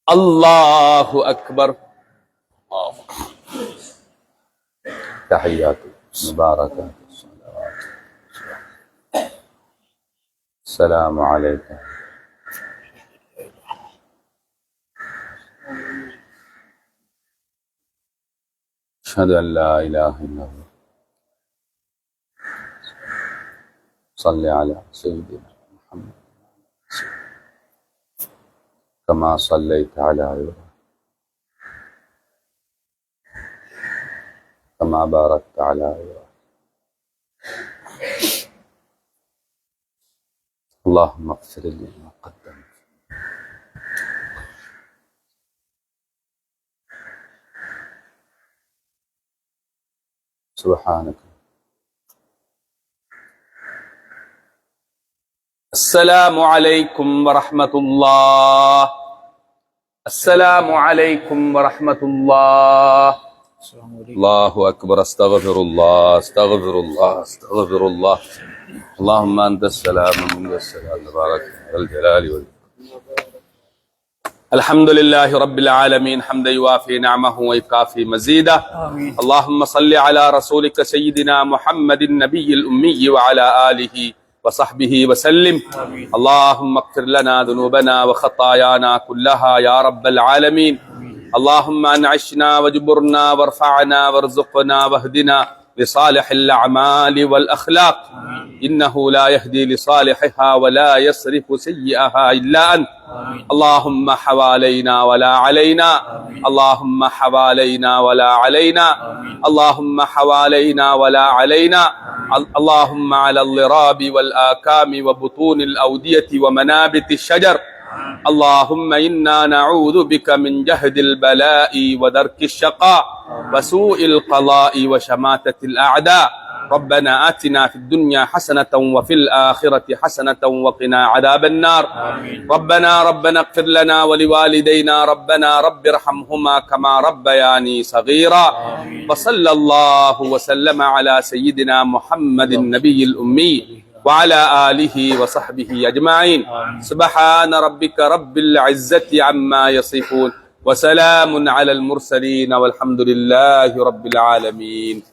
الله أكبر. تحيات مباركات الصلوات السلام عليك أشهد أن لا إله إلا الله. صل على سيدنا محمد كما صليت على إبراهيم كما باركت على إبراهيم. اللهم اغفر لي ما قدمت سبحانك. السلام عليكم ورحمة الله. السلام عليكم ورحمة الله. الله أكبر. استغفر الله استغفر الله استغفر الله. اللهم أنت السلام ومنك السلام تبارك ذا الجلال والإكرام. الحمد لله رب العالمين حمدا يوافي نعمه ويكافي مزيده. آمين. اللهم صل على رسولك سيدنا محمد النبي الأمي وعلى آله وصحبه وسلم. آمين. اللهم اغفر لنا ذنوبنا وخطايانا كلها يا رب العالمين. اللهم أنعشنا وجبرنا وارفعنا وارزقنا واهدنا لصالح الأعمال والأخلاق، إنه لا يهدي لصالحها ولا يصرف سيئها إلا أنت. اللهم حوالينا ولا علينا، اللهم حوالينا ولا علينا، اللهم حوالينا ولا علينا. اللهم على الضراب والآكام وبطون الأودية ومنابت الشجر. اللهم إنا نعوذ بك من جهد البلاء ودرك الشقاء وسوء القضاء وشماتة الأعداء. ربنا آتنا في الدنيا حسنة وفي الآخرة حسنة وقنا عذاب النار. ربنا اغفر لنا ولوالدينا، ربنا رب ارحمهما كما ربياني صغيرا. وصلى الله وسلم على سيدنا محمد النبي الأمي وعلى آله وصحبه أجمعين. سبحان ربك رب العزة عما يصفون وسلام على المرسلين والحمد لله رب العالمين.